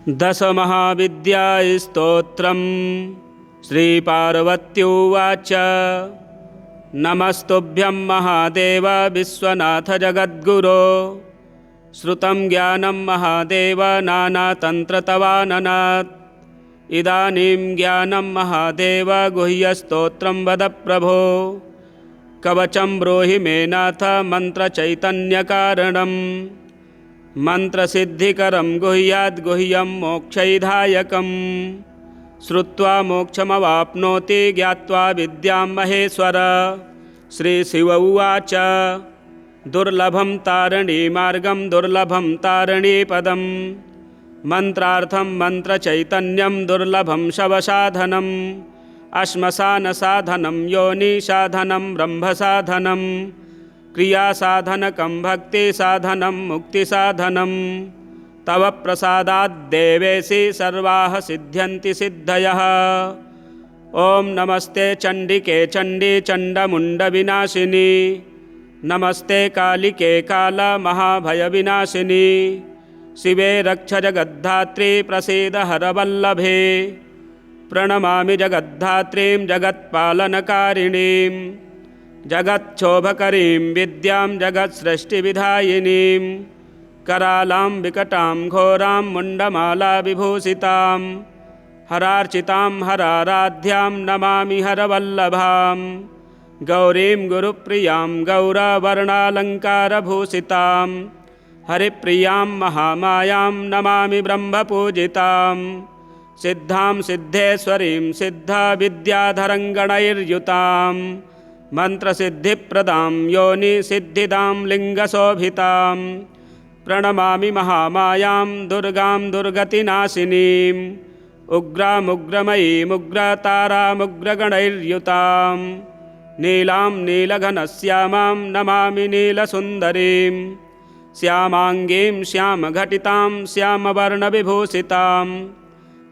दशमहाविद्यास्तोत्रम् श्रीपार्वत्युवाच। नमस्तुभ्यं महादेव विश्वनाथ जगद्गुरो। श्रुतं ज्ञानं महादेव नानातन्त्रतवाननात्। इदानीं ज्ञानं महादेव गुह्यस्तोत्रं वद प्रभो। कवचं ब्रूहि मे नाथ मन्त्रचैतन्यकारणम्। मन्त्रसिद्धिकरं गुह्याद् गुह्यं मोक्षैधायकम्। श्रुत्वा मोक्षमवाप्नोति ज्ञात्वा विद्यां महेश्वर। श्रीशिव उवाच। दुर्लभं तारिणीमार्गं दुर्लभं तारिणीपदम्। मन्त्रार्थं मन्त्रचैतन्यं दुर्लभं शवसाधनम्। श्मशानसाधनं योनिसाधनं ब्रह्मसाधनं। क्रियासाधनकं भक्तिसाधनं मुक्तिसाधनं। तव प्रसादाद् देवेशि सर्वाः सिद्ध्यन्ति सिद्धयः। ॐ नमस्ते चण्डिके चण्डी चण्डमुण्डविनाशिनी। नमस्ते कालिके कालमहाभयविनाशिनी। शिवे रक्ष जगद्धात्री प्रसीद हरवल्लभे। प्रणमामि जगद्धात्रीं जगत्पालनकारिणीं। जगच्छोभकरीं विद्यां जगत्सृष्टिविधायिनीं। करालां विकटां घोरां मुण्डमालाविभूषितां। हरार्चितां हराराध्यां नमामि हरवल्लभां। गौरीं गुरुप्रियां गौरवर्णालङ्कारभूषितां। हरिप्रियां महामायां नमामि ब्रह्मपूजितां। सिद्धां सिद्धेश्वरीं सिद्धविद्याधरङ्गणैर्युतां। मन्त्रसिद्धिप्रदां योनिसिद्धिदां लिङ्गशोभितां। प्रणमामि महामायां दुर्गां दुर्गतिनाशिनीं। उग्रामुग्रमयीमुग्रतारामुग्रगणैर्युतां। नीलां नीलघनश्यामां नमामि नीलसुन्दरीं। श्यामाङ्गीं श्यामघटितां श्यामवर्णविभूषितां।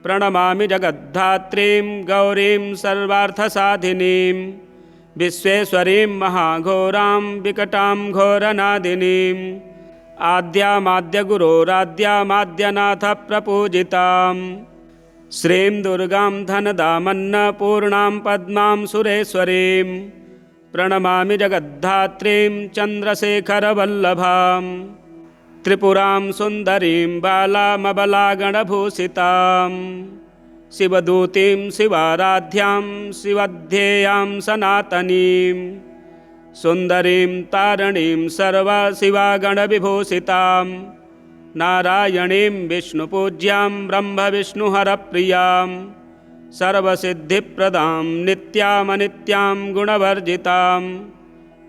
प्रणमामि जगद्धात्रीं गौरीं सर्वार्थसाधिनीं। विश्वेश्वरीं महाघोरां विकटां घोरनादिनीं। आद्यामाद्यगुरोराद्यामाद्यनाथप्रपूजितां। श्रीं दुर्गां धनदामन्नपूर्णां पद्मां सुरेश्वरीं। प्रणमामि जगद्धात्रीं चन्द्रशेखरवल्लभां। त्रिपुरां सुन्दरीं बालामबलागणभूषितां। शिवदूतीं शिवाराध्यां शिवध्येयां सनातनीं। सुन्दरीं तारिणीं सर्वशिवागणविभूषितां। नारायणीं विष्णुपूज्यां ब्रह्मविष्णुहरप्रियां। सर्वसिद्धिप्रदां नित्यामनित्यां गुणवर्जितां।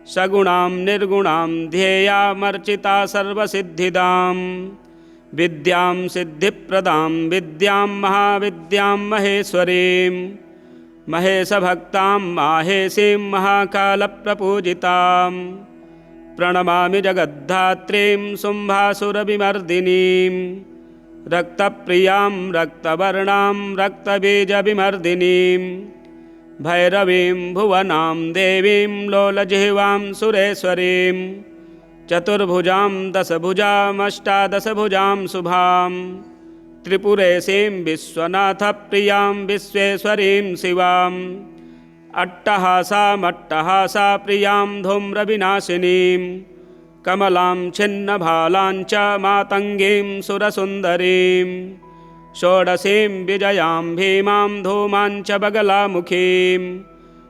सगुणां निर्गुणां ध्येयामर्चिता सर्वसिद्धिदां। विद्यां सिद्धिप्रदां विद्यां महाविद्यां महेश्वरीं। महेशभक्तां माहेशीं महाकालप्रपूजितां। प्रणमामि जगद्धात्रीं शुम्भासुरविमर्दिनीं। रक्तप्रियां रक्तवर्णां रक्तबीजविमर्दिनीं। भैरवीं भुवनां देवीं लोलजिह्वां सुरेश्वरीं। चतुर्भुजां दशभुजामष्टादशभुजां शुभां। त्रिपुरेशीं विश्वनाथप्रियां विश्वेश्वरीं शिवाम्। अट्टहासामट्टहासाप्रियां धूम्रविनाशिनीं। कमलां छिन्नभालां च मातङ्गीं सुरसुन्दरीं। षोडशीं विजयां भीमां धूमां च बगलामुखीं।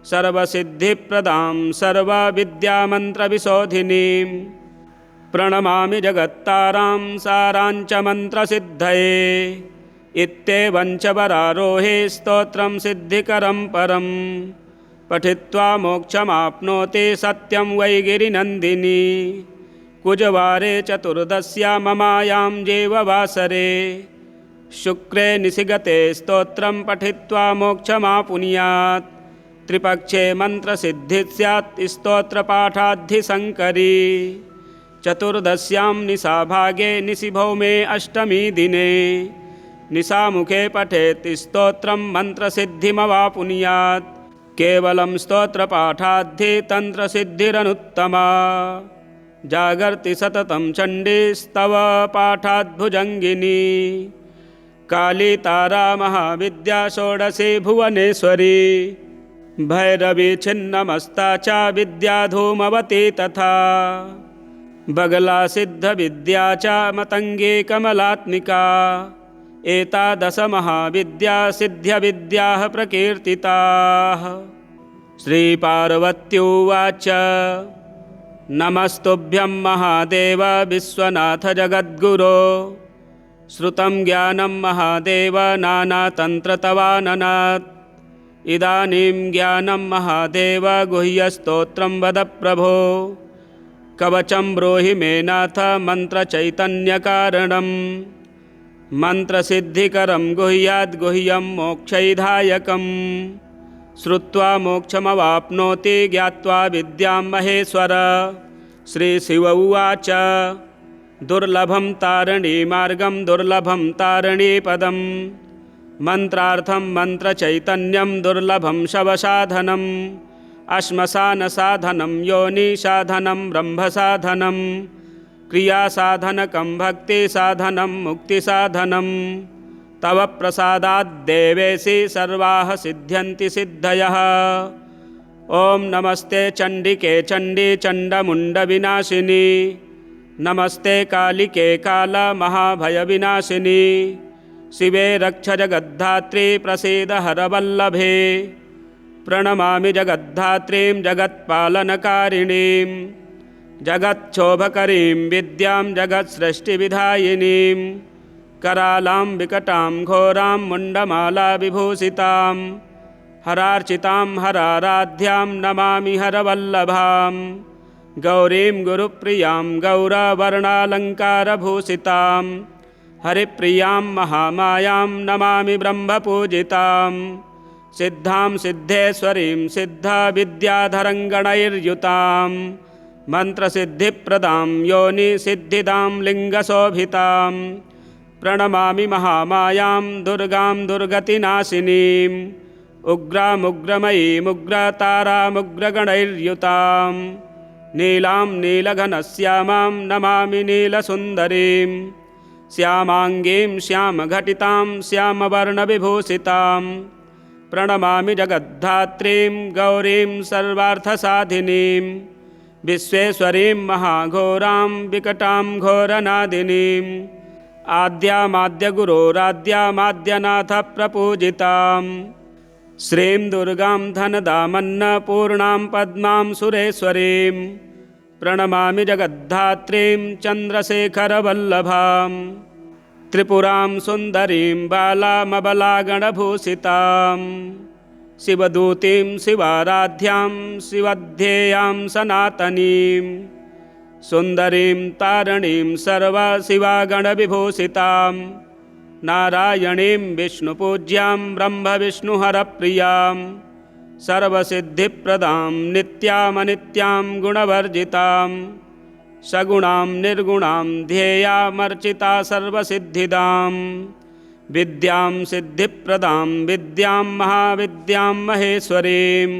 सर्वसिद्धिप्रदां सर्वविद्यामन्त्रविशोधिनीं। प्रणमामि जगत्तारां सारां च मन्त्रसिद्धये। इत्येवं च वरारोहे स्तोत्रं सिद्धिकरं परम्। पठित्वा मोक्षमाप्नोति सत्यं वै गिरिनन्दिनी। कुजवारे चतुर्दश्या ममायां जेववासरे। शुक्रे निशिगते स्तोत्रं पठित्वा मोक्षमापुनुयात्। त्रिपक्षे मन्त्रसिद्धिः स्यात् स्तोत्रपाठाद्धिसङ्करी। चतुर्दश्यां निशाभागे निशिभौमे अष्टमी दिने। निशामुखे पठेत् स्तोत्रं मन्त्रसिद्धिमवापुनुयात्। केवलं स्तोत्रपाठाद्धि तन्त्रसिद्धिरनुत्तमा। जागर्ति सततं चण्डी स्तव पाठाद्भुजङ्गिनी। काली तारा महाविद्या षोडशी भुवनेश्वरी भैरवी छिन्नमस्ता च विद्या धूमवती तथा बगला सिद्धविद्या च मतंगी कमलात्मिका एतादश महाविद्या सिद्ध्यविद्याः प्रकीर्तिताः। श्रीपार्वत्युवाच नमस्तुभ्यं महादेव विश्वनाथ जगद्गुरो श्रुतं ज्ञानं महादेव नानातन्त्रतवाननात् इदानीं ज्ञानं महादेव गुह्यस्तोत्रं वद प्रभो कवचं ब्रूहि मे नाथ मन्त्रचैतन्यकारणं मन्त्रसिद्धिकरं गुह्याद् गुह्यं मोक्षैधायकं श्रुत्वा मोक्षमवाप्नोति ज्ञात्वा विद्यां महेश्वर। श्रीशिव उवाच दुर्लभं तारिणीमार्गं दुर्लभं तारिणीपदं मन्त्रार्थं मन्त्रचैतन्यं दुर्लभं शवसाधनम् श्मशानसाधनं योनिसाधनं ब्रह्मसाधनं क्रियासाधनकं भक्तिसाधनं मुक्तिसाधनं तव प्रसादाद्देवेशि सर्वाः सिद्ध्यन्ति सिद्धयः। ॐ नमस्ते चण्डिके चण्डी चण्डमुण्डविनाशिनी नमस्ते कालिके कालमहाभयविनाशिनी शिवे रक्ष जगद्धात्री प्रसीद हरवल्लभे प्रणमामि जगद्धात्रीं जगत्पालनकारिणीं जगच्छोभकरीं विद्यां जगत्सृष्टिविधायिनीं करालां विकटां घोरां मुण्डमाला विभूषितां हरार्चितां हराराध्यां नमामि हरवल्लभां गौरीं गुरुप्रियां गौरवर्णालङ्कारभूषितां हरिप्रियां महामायां नमामि ब्रह्मपूजितां सिद्धां सिद्धेश्वरीं सिद्धविद्याधरङ्गणैर्युतां मन्त्रसिद्धिप्रदां योनिसिद्धिदां लिङ्गशोभितां प्रणमामि महामायां दुर्गां दुर्गतिनाशिनीम् उग्रामुग्रमयीमुग्रतारामुग्रगणैर्युतां नीलां नीलघनश्यामां नमामि नीलसुन्दरीं श्यामाङ्गीं श्यामघटितां श्यामवर्णविभूषितां प्रणमामि जगद्धात्रीं गौरीं सर्वार्थसाधिनीं विश्वेश्वरीं महाघोरां विकटां घोरनादिनीं आद्यामाद्यगुरोराद्यामाद्यनाथप्रपूजितां श्रीं दुर्गां धनदामन्नपूर्णां पद्मां सुरेश्वरीं प्रणमामि जगद्धात्रीं चन्द्रशेखरवल्लभां त्रिपुरां सुन्दरीं बालामबलागणभूषितां शिवदूतीं शिवाराध्यां शिवध्येयां सनातनीं सुन्दरीं तारिणीं सर्वशिवागणविभूषितां नारायणीं विष्णुपूज्यां ब्रह्मविष्णुहरप्रियां सर्वसिद्धिप्रदां नित्यामनित्यां गुणवर्जितां सगुणां निर्गुणां ध्येयामर्चिता सर्वसिद्धिदां विद्यां सिद्धिप्रदां विद्यां महाविद्यां महेश्वरीं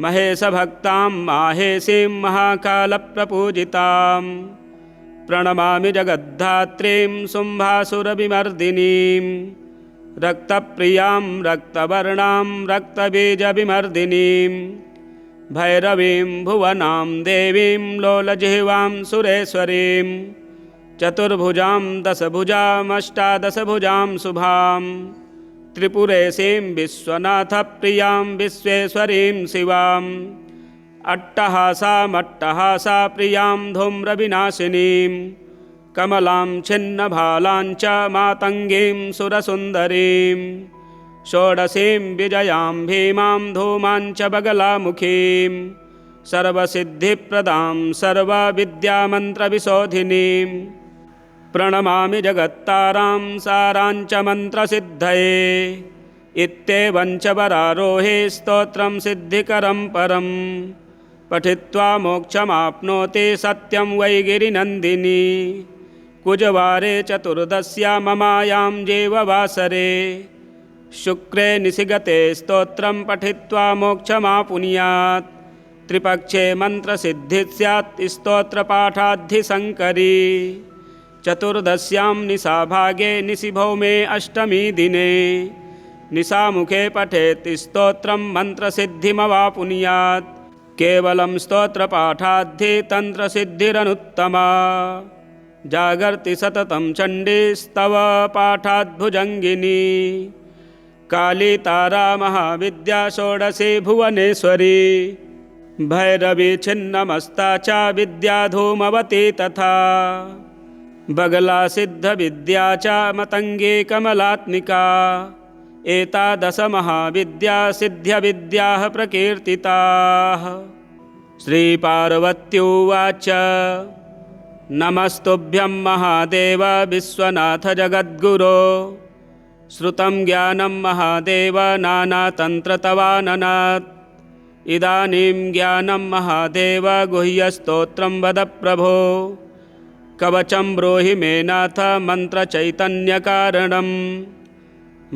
महेशभक्तां माहेशीं महाकालप्रपूजितां प्रणमामि जगद्धात्रीं शुम्भासुरविमर्दिनीं रक्तप्रियां रक्तवर्णां रक्तबीजविमर्दिनीं भैरवीं भुवनां देवीं लोलजिह्वां सुरेश्वरीं चतुर्भुजां दशभुजामष्टादशभुजां शुभां त्रिपुरेशीं विश्वनाथप्रियां विश्वेश्वरीं शिवाम् अट्टहासामट्टहासाप्रियां धूम्रविनाशिनीं कमलां छिन्नभालां च मातङ्गीं सुरसुन्दरीं षोडशीं विजयां भीमां धूमां च बगलामुखीं सर्वसिद्धिप्रदां सर्वविद्यामन्त्रविशोधिनीं प्रणमामि जगत्तारां सारां च मन्त्रसिद्धये इत्येवं च वरारोहे स्तोत्रं सिद्धिकरं परं पठित्वा मोक्षमाप्नोति सत्यं वै गिरिनन्दिनी कुजवारे चतुर्दश्या ममायां जेववासरे शुक्रे निशिगते स्तोत्रं पठित्वा मोक्षमापुनुयात् त्रिपक्षे मन्त्रसिद्धिः स्यात् स्तोत्रपाठाद्धिशङ्करी चतुर्दश्यां निशाभागे निशिभौमे अष्टमी दिने निशामुखे पठेत् स्तोत्रं मन्त्रसिद्धिमवापुनुयात् केवलं स्तोत्रपाठाद्धि तन्त्रसिद्धिरनुत्तमा जागर्ति सततं चण्डीस्तव पाठाद्भुजङ्गिनी काली तारा महाविद्या षोडशी भुवनेश्वरी भैरवी छिन्नमस्ता च विद्या धूमवती तथा बगला सिद्धविद्या च मतंगी कमलात्मिका एतादश महाविद्या सिद्ध्यविद्याः प्रकीर्तिताः। श्रीपार्वत्युवाच नमस्तुभ्यं महादेव विश्वनाथ जगद्गुरो श्रुतं ज्ञानं महादेव नानातन्त्रतवाननात् इदानीं ज्ञानं महादेव गुह्यस्तोत्रं वद प्रभो कवचं ब्रूहि मे नाथ मन्त्रचैतन्यकारणं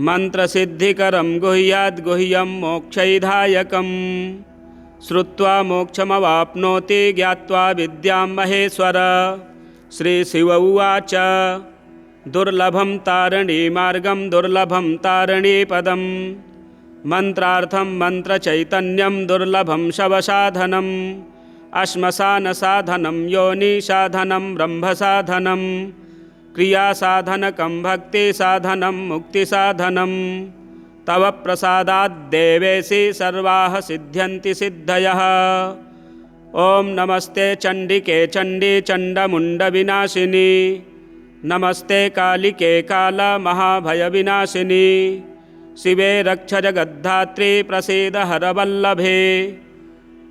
मन्त्रसिद्धिकरं गुह्याद्गुह्यं मोक्षैधायकं श्रुत्वा मोक्षमवाप्नोति ज्ञात्वा विद्यां महेश्वर। श्रीशिव उवाच दुर्लभं तारिणीमार्गं दुर्लभं तारिणीपदं मन्त्रार्थं मन्त्रचैतन्यं दुर्लभं शवसाधनम् श्मशानसाधनं योनिसाधनं ब्रह्मसाधनं क्रियासाधनकं भक्तिसाधनं मुक्तिसाधनं तव प्रसादाद्देवेशि सर्वाः सिद्ध्यन्ति सिद्धयः। ॐ नमस्ते चण्डिके चण्डी चण्डमुण्डविनाशिनी नमस्ते कालिके कालमहाभयविनाशिनी शिवे रक्ष जगद्धात्री प्रसीद हरवल्लभे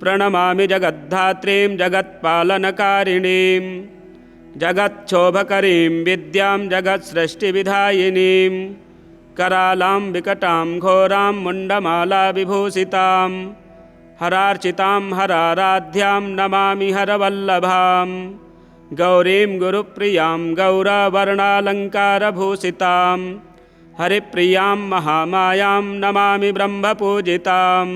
प्रणमामि जगद्धात्रीं जगत्पालनकारिणीं जगच्छोभकरीं विद्यां जगत्सृष्टिविधायिनीं करालां विकटां घोरां मुण्डमाला विभूषितां हरार्चितां हराराध्यां नमामि हरवल्लभां गौरीं गुरुप्रियां गौरवर्णालङ्कारभूषितां हरिप्रियां महामायां नमामि ब्रह्मपूजितां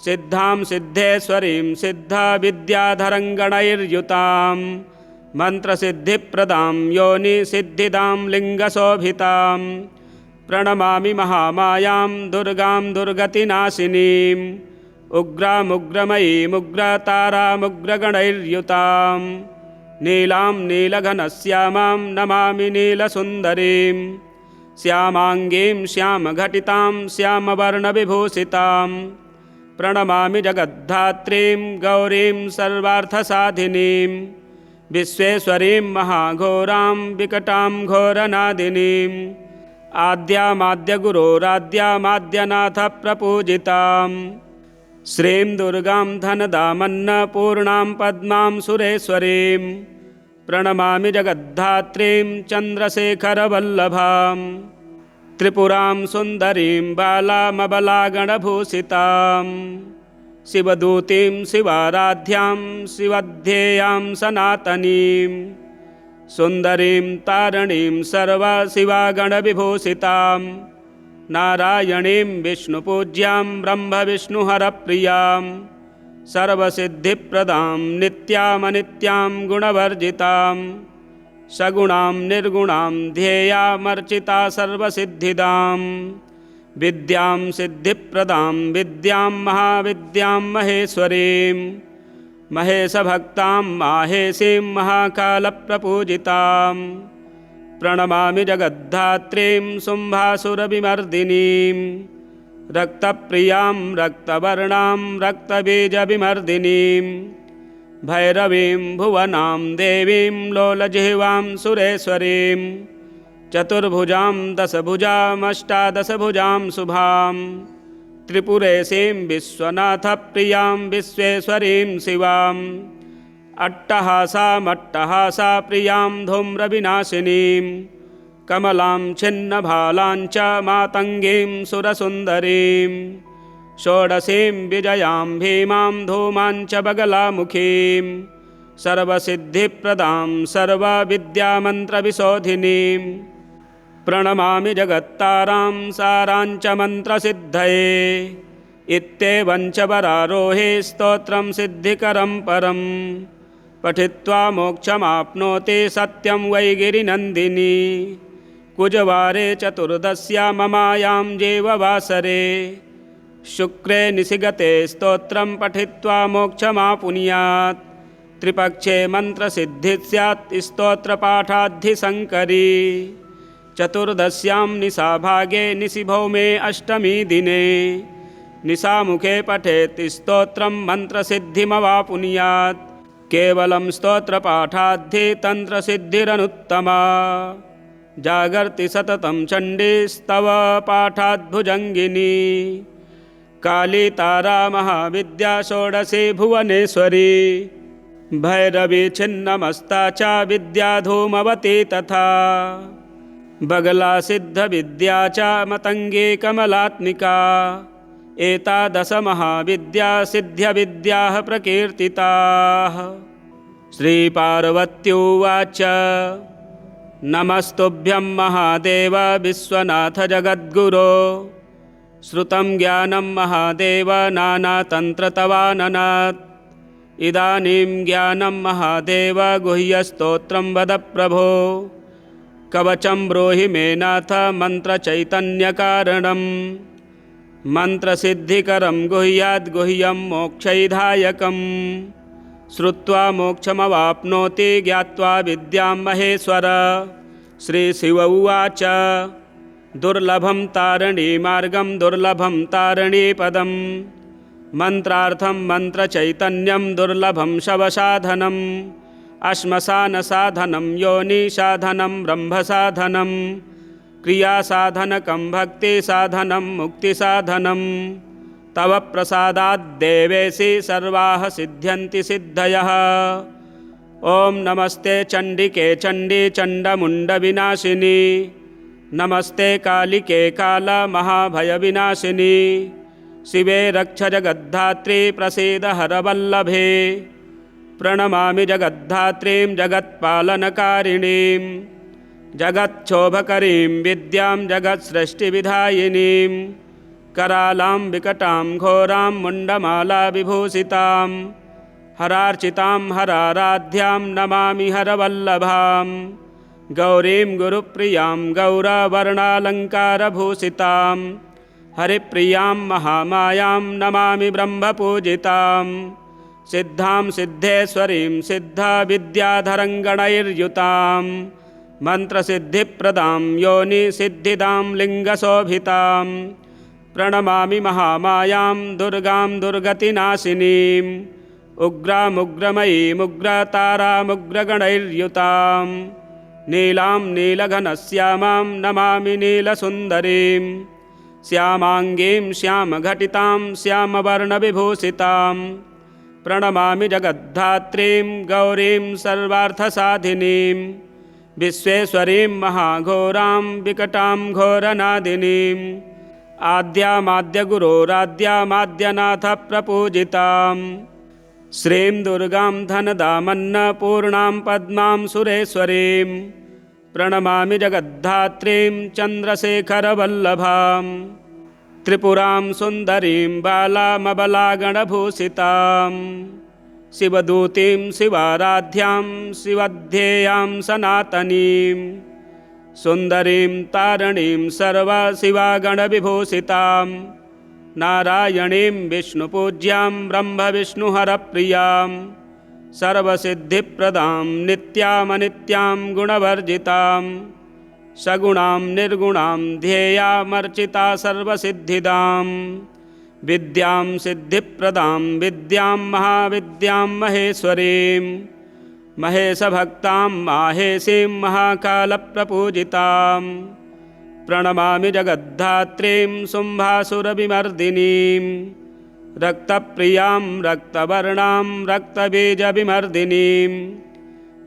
सिद्धां सिद्धेश्वरीं सिद्धविद्याधरङ्गणैर्युतां मन्त्रसिद्धिप्रदां योनिसिद्धिदां लिङ्गशोभितां प्रणमामि महामायां दुर्गां दुर्गतिनाशिनीं उग्रामुग्रमयीमुग्रतारामुग्रगणैर्युतां नीलां नीलघनश्यामां नमामि नीलसुन्दरीं श्यामाङ्गीं श्यामघटितां श्यामवर्णविभूषितां प्रणमामि जगद्धात्रीं गौरीं सर्वार्थसाधिनीं विश्वेश्वरीं महाघोरां विकटां घोरनादिनीं आद्यामाद्यगुरोराद्यामाद्यनाथप्रपूजितां श्रीं दुर्गां धनदामन्नपूर्णां पद्मां सुरेश्वरीं प्रणमामि जगद्धात्रीं चन्द्रशेखरवल्लभां त्रिपुरां सुन्दरीं बालामबलागणभूषितां शिवदूतीं शिवाराध्यां शिवध्येयां सनातनीं सुन्दरीं तारिणीं सर्वशिवागणविभूषितां नारायणीं विष्णुपूज्यां ब्रह्मविष्णुहरप्रियां सर्वसिद्धिप्रदां नित्यामनित्यां गुणवर्जितां सगुणां निर्गुणां ध्येयामर्चिता सर्वसिद्धिदां विद्यां सिद्धिप्रदां विद्यां महाविद्यां महेश्वरीं महेशभक्तां माहेशीं महाकालप्रपूजितां प्रणमामि जगद्धात्रीं शुम्भासुरविमर्दिनीं रक्तप्रियां रक्तवर्णां रक्तबीजविमर्दिनीं भैरवीं भुवनां देवीं लोलजिह्वां सुरेश्वरीं चतुर्भुजां दशभुजामष्टादशभुजां शुभां त्रिपुरेशीं विश्वनाथप्रियां विश्वेश्वरीं शिवां अट्टहासामट्टहासाप्रियां धूम्रविनाशिनीं कमलां छिन्नभालां च मातङ्गीं सुरसुन्दरीं षोडशीं विजयां भीमां धूमां च बगलामुखीं सर्वसिद्धिप्रदां सर्वविद्यामन्त्रविशोधिनीं प्रणमामि जगत्तारां सारां च मन्त्रसिद्धये इत्येवं च वरारोहे स्तोत्रं सिद्धिकरं परं पठित्वा मोक्षमाप्नोति सत्यं वै गिरिनन्दिनी। कुजवारे चतुर्दश्या ममायां जेववासरे शुक्रे निशिगते स्तोत्रं पठित्वा मोक्षमापुनुयात्। त्रिपक्षे मन्त्रसिद्धिः स्यात् स्तोत्रपाठाद्धिसङ्करी। चतुर्दश्यां निशाभागे निशिभौमे अष्टमी दिने निशामुखे पठेत् स्तोत्रं मन्त्रसिद्धिमवापुनुयात्। केवलं स्तोत्रपाठाद्धि तन्त्रसिद्धिरनुत्तमा। जागर्ति सततं चण्डीस्तव पाठाद्भुजङ्गिनी। काली तारा महाविद्या षोडशी भुवनेश्वरी। भैरवी छिन्नमस्ता च विद्या धूमवती तथा। बगला सिद्धविद्या च मतङ्गी कमलात्मिका। एतादश महाविद्या सिद्ध्यविद्याः प्रकीर्तिताः। श्रीपार्वत्युवाच नमस्तुभ्यं महादेव विश्वनाथ जगद्गुरो। श्रुतं ज्ञानं महादेव नानातन्त्रतवाननात्। इदानीं ज्ञानं महादेव गुह्यस्तोत्रं वद प्रभो। कवचं ब्रूहि मे नाथ मन्त्रचैतन्यकारणम्। मन्त्रसिद्धिकरं गुह्याद्गुह्यं मोक्षैधायकम्। श्रुत्वा मोक्षमवाप्नोति ज्ञात्वा विद्यां महेश्वर। श्रीशिव उवाच दुर्लभं तारिणीमार्गं दुर्लभं तारिणीपदम्। मन्त्रार्थं मन्त्रचैतन्यं दुर्लभं शवसाधनम्। श्मशानसाधनं योनिसाधनं ब्रह्मसाधनं। क्रियासाधनकं भक्तिसाधनं मुक्तिसाधनं। तव प्रसादाद्देवेशि सर्वाः सिद्ध्यन्ति सिद्धयः। ॐ नमस्ते चण्डिके चण्डी चण्डमुण्डविनाशिनी। नमस्ते कालिके कालमहाभयविनाशिनी। शिवे रक्ष जगद्धात्री प्रसीद हरवल्लभे। प्रणमामि जगद्धात्रीं जगत्पालनकारिणीं। जगच्छोभकरीं विद्यां जगत्सृष्टिविधायिनीं। करालां विकटां घोरां मुण्डमालाविभूषितां। हरार्चितां हराराध्यां नमामि हरवल्लभां। गौरीं गुरुप्रियां गौरवर्णालङ्कारभूषितां। हरिप्रियां महामायां नमामि ब्रह्मपूजितां। सिद्धां सिद्धेश्वरीं सिद्धविद्याधरङ्गणैर्युतां। मन्त्रसिद्धिप्रदां योनिसिद्धिदां लिङ्गशोभितां। प्रणमामि महामायां दुर्गां दुर्गतिनाशिनीम्। उग्रामुग्रमयीमुग्रतारामुग्रगणैर्युतां। नीलां नीलघनश्यामां नमामि नीलसुन्दरीं। श्यामाङ्गीं श्यामघटितां श्यामवर्णविभूषितां। प्रणमामि जगद्धात्रीं गौरीं सर्वार्थसाधिनीं। विश्वेश्वरीं महाघोरां विकटां घोरनादिनीं। आद्यामाद्यगुरोराद्यामाद्यनाथप्रपूजितां। श्रीं दुर्गां धनदामन्नपूर्णां पद्मां सुरेश्वरीं। प्रणमामि जगद्धात्रीं चन्द्रशेखरवल्लभां। त्रिपुरां सुन्दरीं बालामबलागणभूषितां। शिवदूतीं शिवाराध्यां शिवध्येयां सनातनीं। सुन्दरीं तारिणीं सर्वशिवागणविभूषितां। नारायणीं विष्णुपूज्यां ब्रह्मविष्णुहरप्रियां। सर्वसिद्धिप्रदां नित्यामनित्यां गुणवर्जितां। सगुणां निर्गुणां ध्येयामर्चिता सर्वसिद्धिदां। विद्यां सिद्धिप्रदां विद्यां महाविद्यां महेश्वरीं। महेशभक्तां माहेशीं महाकालप्रपूजितां। प्रणमामि जगद्धात्रीं शुम्भासुरविमर्दिनीं। रक्तप्रियां रक्तवर्णां रक्तबीजविमर्दिनीं।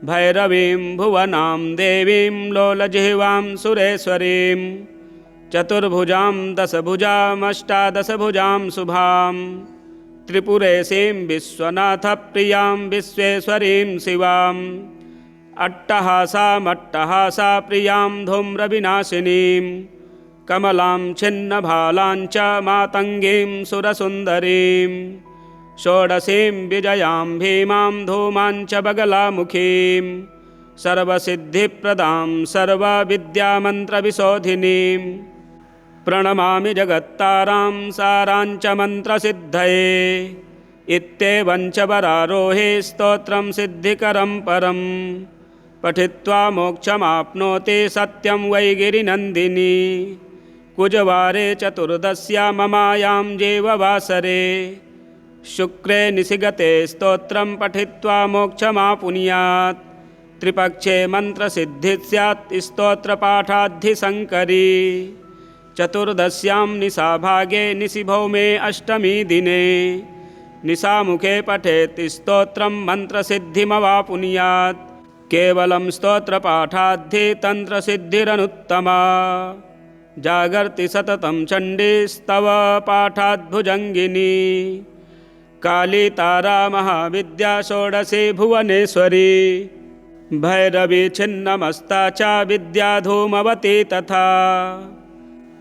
भैरवीं भुवनां देवीं लोलजिह्वां सुरेश्वरीं। चतुर्भुजां दशभुजामष्टादशभुजां शुभां। त्रिपुरेशीं विश्वनाथप्रियां विश्वेश्वरीं शिवाम्। अट्टहासामट्टहासाप्रियां धूम्रविनाशिनीं। कमलां छिन्नभालां च मातङ्गीं सुरसुन्दरीं। षोडशीं विजयां भीमां धूमां च बगलामुखीं सर्वसिद्धिप्रदां सर्वविद्यामन्त्रविशोधिनीं प्रणमामि जगत्तारां साराञ्च मन्त्रसिद्धये इत्येवं च वरारोहे स्तोत्रं सिद्धिकरं परं पठित्वा मोक्षमाप्नोति सत्यं वै गिरिनन्दिनी कुजवारे चतुर्दश्या ममायां जेववासरे शुक्रे निशिगते स्तोत्रं पठित्वा मोक्षमापुनुयात् त्रिपक्षे मन्त्रसिद्धिः स्यात् स्तोत्रपाठाद्धिसङ्करी चतुर्दश्यां निशाभागे निशिभौमे अष्टमी दिने निशामुखे पठेत् स्तोत्रं मन्त्रसिद्धिमवापुनुयात् केवलं स्तोत्रपाठाद्धि तन्त्रसिद्धिरनुत्तमा जागर्ति सततं चण्डीस्तव पाठाद्भुजङ्गिनी काली तारा महाविद्या षोडशी भुवनेश्वरी भैरवी छिन्नमस्ता च विद्या धूमवती तथा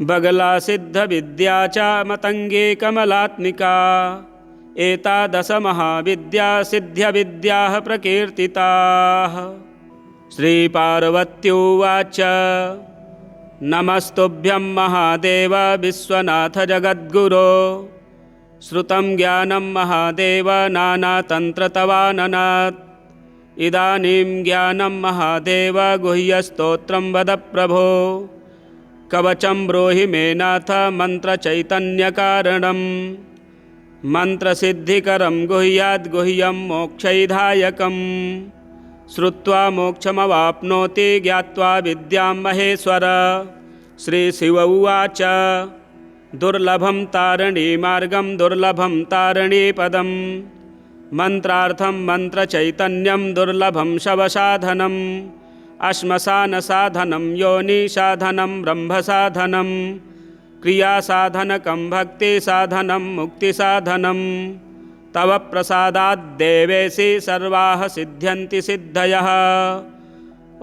बगला सिद्धविद्या च मतङ्गी कमलात्मिका एतादश महाविद्या सिद्ध्यविद्याः प्रकीर्तिताः। श्रीपार्वत्युवाच नमस्तुभ्यं महादेव विश्वनाथ जगद्गुरो श्रुतं ज्ञानं महादेव नानातन्त्रतवाननात् इदानीं ज्ञानं महादेव गुह्यस्तोत्रं वद प्रभो कवचं ब्रूहि मे नाथ मन्त्रचैतन्यकारणं मन्त्रसिद्धिकरं गुह्याद् गुह्यं मोक्षैधायकं श्रुत्वा मोक्षमवाप्नोति ज्ञात्वा विद्यां महेश्वर। श्रीशिव उवाच दुर्लभं तारिणीमार्गं दुर्लभं तारिणीपदं मन्त्रार्थं मन्त्रचैतन्यं दुर्लभं शवसाधनम् श्मशानसाधनं योनिसाधनं ब्रह्मसाधनं क्रियासाधनकं भक्तिसाधनं मुक्तिसाधनं तव प्रसादाद्देवेशि सर्वाः सिद्ध्यन्ति सिद्धयः।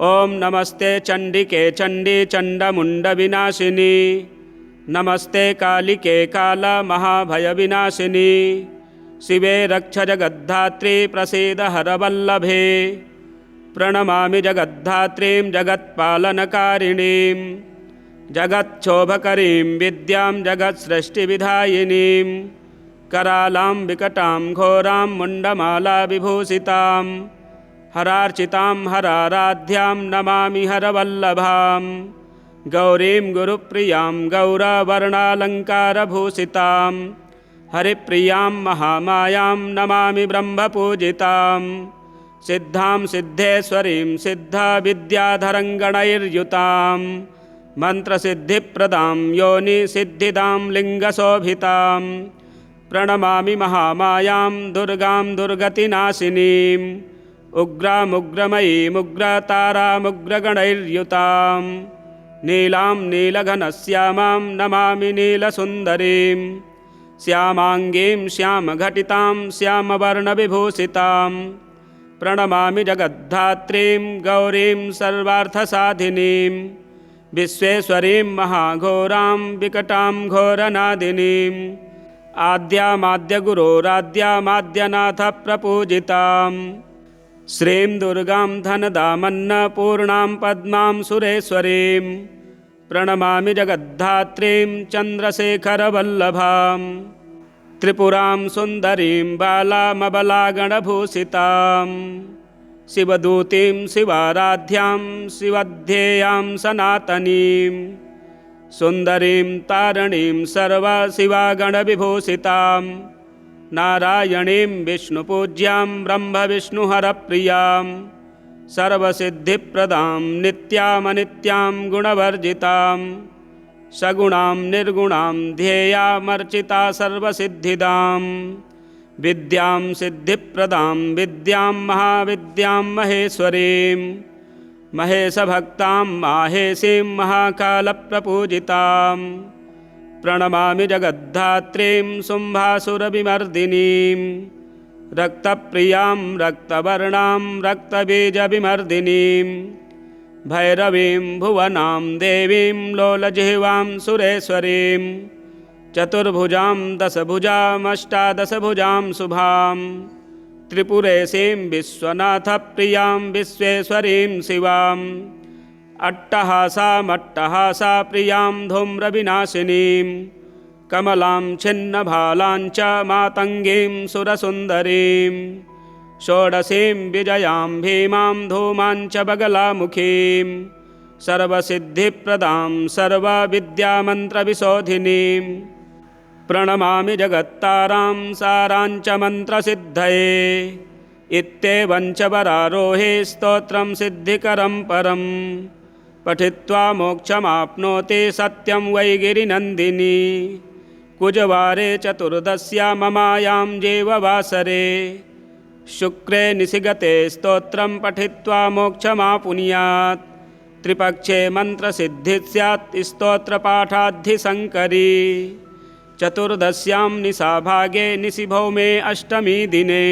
ॐ नमस्ते चण्डिके चण्डी चण्डमुण्डविनाशिनी नमस्ते कालिके कालमहाभयविनाशिनी शिवे रक्ष जगद्धात्री प्रसीद हरवल्लभे प्रणमामि जगद्धात्रीं जगत्पालनकारिणीं जगच्छोभकरीं विद्यां जगत्सृष्टिविधायिनीं करालां विकटां घोरां मुण्डमालाविभूषितां हरार्चितां हराराध्यां नमामि हरवल्लभां गौरीं गुरुप्रियां गौरवर्णालङ्कारभूषितां हरिप्रियां महामायां नमामि ब्रह्मपूजितां सिद्धां सिद्धेश्वरीं सिद्धविद्याधरङ्गणैर्युतां मन्त्रसिद्धिप्रदां योनिसिद्धिदां लिङ्गशोभितां प्रणमामि महामायां दुर्गां दुर्गतिनाशिनीं उग्रामुग्रमयीमुग्रतारामुग्रगणैर्युतां नीलां नीलघनश्यामां नमामि नीलसुन्दरीं श्यामाङ्गीं श्यामघटितां श्यामवर्णविभूषितां प्रणमामि जगद्धात्रीं गौरीं सर्वार्थसाधिनीं विश्वेश्वरीं महाघोरां विकटां घोरनादिनीं आद्यामाद्यगुरोराद्यामाद्यनाथप्रपूजितां श्रीं दुर्गां धनदामन्नपूर्णां पद्मां सुरेश्वरीं प्रणमामि जगद्धात्रीं चन्द्रशेखरवल्लभां त्रिपुरां सुन्दरीं बालामबलागणभूषितां शिवदूतीं शिवाराध्यां शिवध्येयां सनातनीं सुन्दरीं तारिणीं सर्वशिवागणविभूषितां नारायणीं विष्णुपूज्यां ब्रह्मविष्णुहरप्रियां सर्वसिद्धिप्रदां नित्यामनित्यां गुणवर्जितां सगुणां निर्गुणां ध्येयामर्चिता सर्वसिद्धिदां विद्यां सिद्धिप्रदां विद्यां महाविद्यां महेश्वरीं महेशभक्तां माहेशीं महाकालप्रपूजितां प्रणमामि जगद्धात्रीं शुम्भासुरविमर्दिनीं रक्तप्रियां रक्तवर्णां रक्तबीजविमर्दिनीं भैरवीं भुवनां देवीं लोलजिह्वां सुरेश्वरीं चतुर्भुजां दशभुजामष्टादशभुजां शुभां त्रिपुरेशीं विश्वनाथप्रियां विश्वेश्वरीं शिवां अट्टहासामट्टहासाप्रियां धूम्रविनाशिनीं कमलां छिन्नभालां च मातङ्गीं सुरसुन्दरीं षोडशीं विजयां भीमां धूमां च बगलामुखीं सर्वसिद्धिप्रदां सर्वविद्यामन्त्रविशोधिनीं प्रणमामि जगत्तारां सारां च मन्त्रसिद्धये इत्येवं च वरारोहे स्तोत्रं सिद्धिकरं परं पठित्वा मोक्षमाप्नोति सत्यं वै गिरिनन्दिनी कुजवारे चतुर्दश्यां ममायां जेववासरे शुक्रे निशिगते स्तोत्रं पठित्वा मोक्षमापुनुयात् त्रिपक्षे मन्त्रसिद्धिः स्यात् स्तोत्रपाठाद्धिशङ्करी चतुर्दश्यां निशाभागे निशिभौमे अष्टमी दिने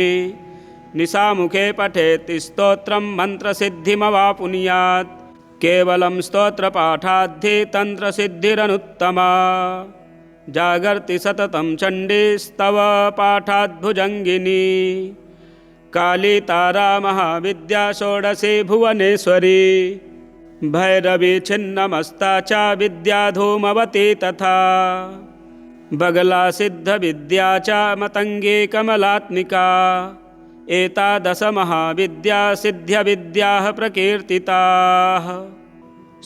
निशामुखे पठेत् स्तोत्रं मन्त्रसिद्धिमवापुनुयात् केवलं स्तोत्रपाठाद्धि तन्त्रसिद्धिरनुत्तमा जागर्ति सततं चण्डीस्तव पाठाद्भुजङ्गिनी काली तारा महाविद्या षोडशी भुवनेश्वरी भैरवी छिन्नमस्ता च विद्या धूमवती तथा बगला सिद्धविद्या च मतङ्गी कमलात्मिका एतादश महाविद्या सिद्ध्यविद्याः प्रकीर्तिताः।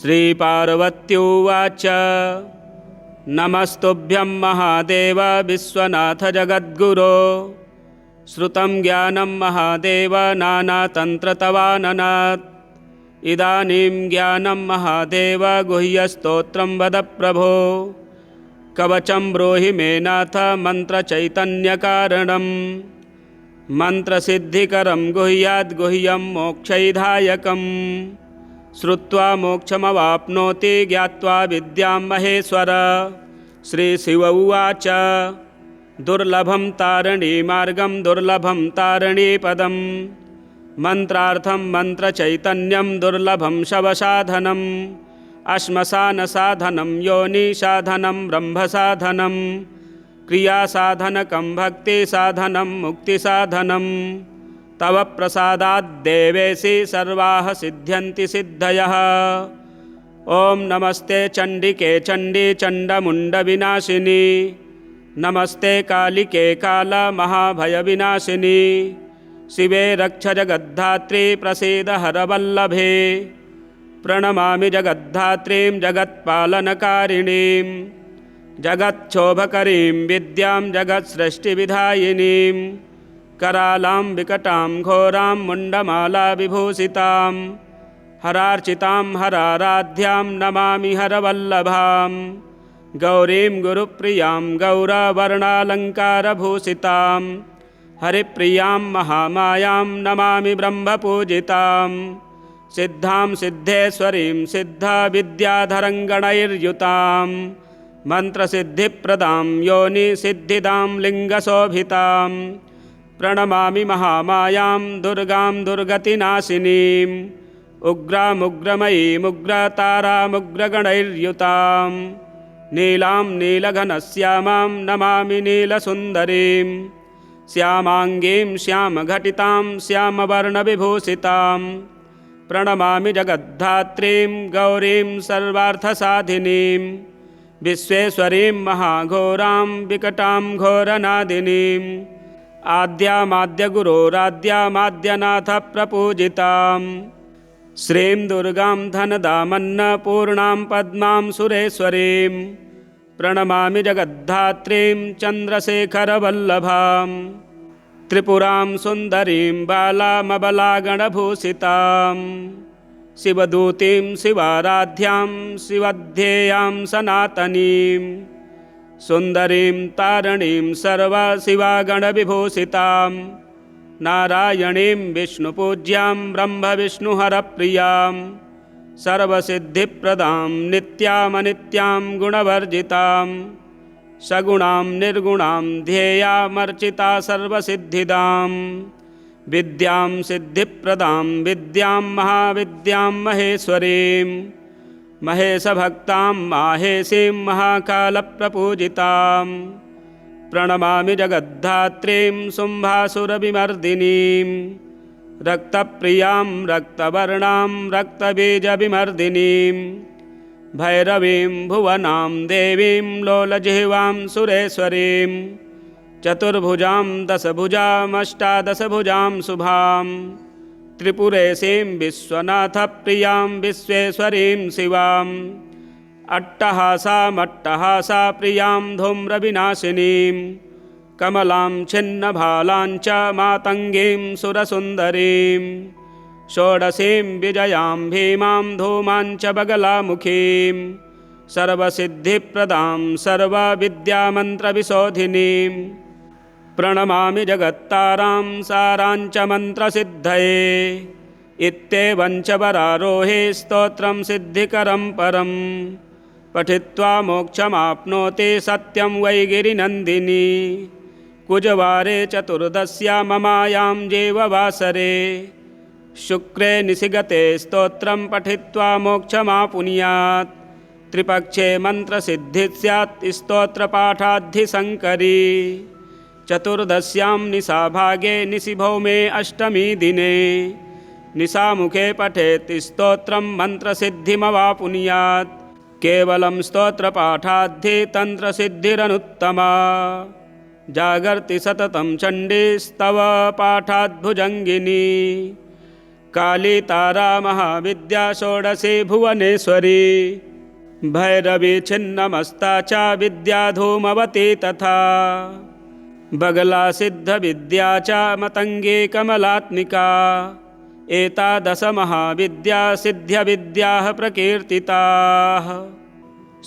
श्रीपार्वत्युवाच नमस्तुभ्यं महादेव विश्वनाथ जगद्गुरो श्रुतं ज्ञानं महादेव नानातन्त्रतवाननात् इदानीं ज्ञानं महादेव गुह्यस्तोत्रं वद प्रभो कवचं ब्रूहि मे नाथ मन्त्रचैतन्यकारणं मन्त्रसिद्धिकरं गुह्याद्गुह्यं मोक्षैधायकं श्रुत्वा मोक्षमवाप्नोति ज्ञात्वा विद्यां महेश्वर। श्रीशिव उवाच दुर्लभं तारिणीमार्गं दुर्लभं तारिणीपदं मन्त्रार्थं मन्त्रचैतन्यं दुर्लभं शवसाधनम् श्मशानसाधनं योनिसाधनं ब्रह्मसाधनं क्रियासाधनकं भक्तिसाधनं मुक्तिसाधनं तव प्रसादाद्देवेशि सर्वाः सिद्ध्यन्ति सिद्धयः। ॐ नमस्ते चण्डिके चण्डी चण्डमुण्डविनाशिनी नमस्ते कालिके कालमहाभयविनाशिनी शिवे रक्ष जगद्धात्री प्रसीद हरवल्लभे प्रणमामि जगद्धात्रीं जगत्पालनकारिणीं जगच्छोभकरीं विद्यां जगत्सृष्टिविधायिनीं करालां विकटां घोरां मुण्डमालाविभूषितां हरार्चितां हराराध्यां नमामि हरवल्लभां गौरीं गुरुप्रियां गौरवर्णालङ्कारभूषितां हरिप्रियां महामायां नमामि ब्रह्मपूजितां सिद्धां सिद्धेश्वरीं सिद्धविद्याधरङ्गणैर्युतां मन्त्रसिद्धिप्रदां योनिसिद्धिदां लिङ्गशोभितां प्रणमामि महामायां दुर्गां दुर्गतिनाशिनीं उग्रामुग्रमयीमुग्रतारामुग्रगणैर्युतां नीलां नीलघनश्यामां नमामि नीलसुन्दरीं श्यामाङ्गीं श्यामघटितां श्यामवर्णविभूषितां प्रणमामि जगद्धात्रीं गौरीं सर्वार्थसाधिनीं विश्वेश्वरीं महाघोरां विकटां घोरनादिनीं आद्यामाद्यगुरोराद्यामाद्यनाथप्रपूजितां श्रीं दुर्गां धनदामन्नपूर्णां पद्मां सुरेश्वरीं प्रणमामि जगद्धात्रीं चन्द्रशेखरवल्लभां त्रिपुरां सुन्दरीं बालामबलागणभूषितां शिवदूतीं शिवाराध्यां शिवध्येयां सनातनीं सुन्दरीं तारिणीं सर्वशिवागणविभूषितां नारायणीं विष्णुपूज्यां ब्रह्मविष्णुहरप्रियां सर्वसिद्धिप्रदां नित्यामनित्यां गुणवर्जितां सगुणां निर्गुणां ध्येयामर्चिता सर्वसिद्धिदां विद्यां सिद्धिप्रदां विद्यां महाविद्यां महेश्वरीं महेशभक्तां माहेशीं महाकालप्रपूजितां प्रणमामि जगद्धात्रीं शुम्भासुरविमर्दिनीं रक्तप्रियां रक्तवर्णां रक्तबीजविमर्दिनीं भैरवीं भुवनां देवीं लोलजिह्वां सुरेश्वरीं चतुर्भुजां दशभुजामष्टादशभुजां शुभां त्रिपुरेशीं विश्वनाथप्रियां विश्वेश्वरीं शिवाम् अट्टहासामट्टहासाप्रियां धूम्रविनाशिनीं कमलां छिन्नभालां च मातङ्गीं सुरसुन्दरीं षोडशीं विजयां भीमां धूमां च बगलामुखीं सर्वसिद्धिप्रदां सर्वविद्यामन्त्रविशोधिनीं प्रणमामि जगत्तारां सारां च मन्त्रसिद्धये इत्येवं च वरारोहे स्तोत्रं सिद्धिकरं परं पठित्वा मोक्षमाप्नोति सत्यं वै गिरिनन्दिनी कुजवारे चतुर्दश्या ममायां जेववासरे शुक्रे निशिगते स्तोत्रं पठित्वा मोक्षमापुनुयात् त्रिपक्षे मन्त्रसिद्धिः स्यात् स्तोत्रपाठाद्धिसङ्करी चतुर्दश्यां निशाभागे निशिभौमे अष्टमी दिने निशामुखे पठेत् स्तोत्रं मन्त्रसिद्धिमवापुनुयात् केवलं स्तोत्रपाठाद्धि तन्त्रसिद्धिरनुत्तमा जागर्ति सततं चण्डीस्तव पाठाद्भुजङ्गिनी काली तारा महाविद्या षोडशी भुवनेश्वरी भैरवी छिन्नमस्ता च विद्या धूमवती तथा बगला सिद्धविद्या च मतङ्गी कमलात्मिका एतादश महाविद्या सिद्ध्यविद्याः प्रकीर्तिताः।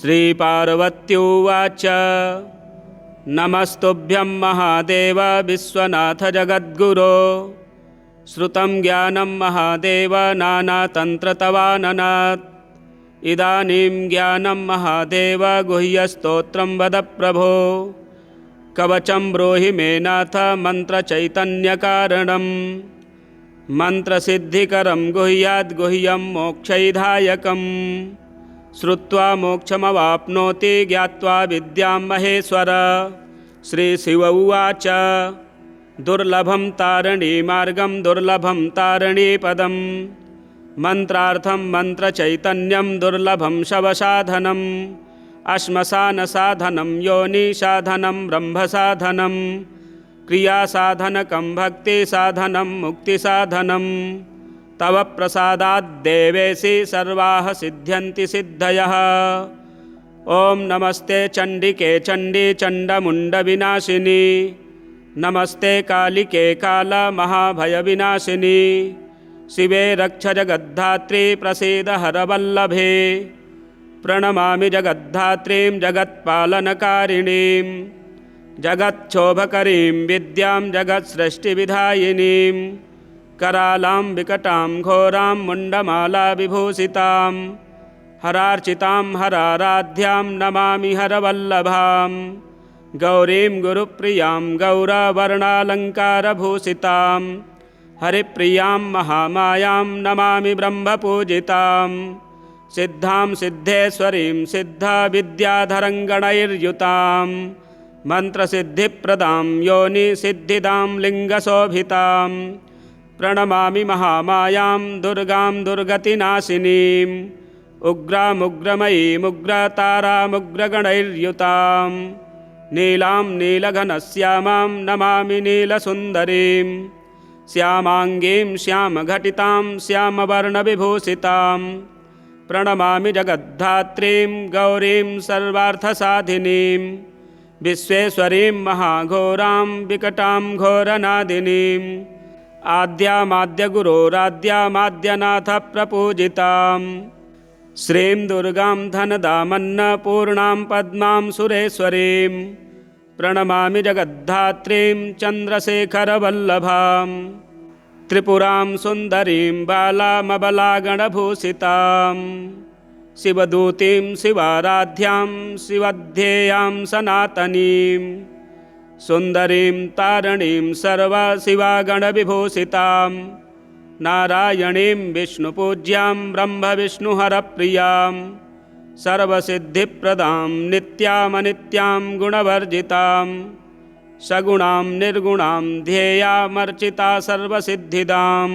श्रीपार्वत्युवाच नमस्तुभ्यं महादेव विश्वनाथ जगद्गुरो श्रुतं ज्ञानं महादेव नानातन्त्रतवाननात् इदानीं ज्ञानं महादेव गुह्यस्तोत्रं वद प्रभो कवचं ब्रूहि मे नाथ मन्त्रचैतन्यकारणं मन्त्रसिद्धिकरं गुह्याद्गुह्यं मोक्षैधायकं श्रुत्वा मोक्षमवाप्नोति ज्ञात्वा विद्यां महेश्वर। श्रीशिव उवाच दुर्लभं तारिणीमार्गं दुर्लभं तारिणीपदं मन्त्रार्थं मन्त्रचैतन्यं दुर्लभं शवसाधनम् श्मशानसाधनं योनिसाधनं ब्रह्मसाधनं क्रियासाधनकं भक्तिसाधनं मुक्तिसाधनं तव प्रसादाद्देवेशि सर्वाः सिद्ध्यन्ति सिद्धयः। ॐ नमस्ते चण्डिके चण्डी चण्डमुण्डविनाशिनी नमस्ते कालिके कालमहाभयविनाशिनी शिवे रक्ष जगद्धात्री प्रसीद हरवल्लभे प्रणमामि जगद्धात्रीं जगत्पालनकारिणीं जगच्छोभकरीं विद्यां जगत्सृष्टिविधायिनीं करालां विकटां घोरां मुण्डमालाविभूषितां हरार्चितां हराराध्यां नमामि हरवल्लभां गौरीं गुरुप्रियां गौरवर्णालङ्कारभूषितां हरिप्रियां महामायां नमामि ब्रह्मपूजितां सिद्धां सिद्धेश्वरीं सिद्धविद्याधरङ्गणैर्युतां मन्त्रसिद्धिप्रदां योनिसिद्धिदां लिङ्गशोभितां प्रणमामि महामायां दुर्गां दुर्गतिनाशिनीं उग्रामुग्रमयीमुग्रतारामुग्रगणैर्युतां नीलां नीलघनश्यामां नमामि नीलसुन्दरीं श्यामाङ्गीं श्यामघटितां श्यामवर्णविभूषितां प्रणमामि जगद्धात्रीं गौरीं सर्वार्थसाधिनीं विश्वेश्वरीं महाघोरां विकटां घोरनादिनीं आद्यामाद्यगुरोराद्यामाद्यनाथप्रपूजितां श्रीं दुर्गां धनदामन्नपूर्णां पद्मां सुरेश्वरीं प्रणमामि जगद्धात्रीं चन्द्रशेखरवल्लभां त्रिपुरां सुन्दरीं बालामबलागणभूषितां शिवदूतीं शिवाराध्यां शिवध्येयां सनातनीं सुन्दरीं तारिणीं सर्वशिवागणविभूषितां नारायणीं विष्णुपूज्यां ब्रह्मविष्णुहरप्रियां सर्वसिद्धिप्रदां नित्यामनित्यां गुणवर्जितां सगुणां निर्गुणां ध्येयामर्चिता सर्वसिद्धिदां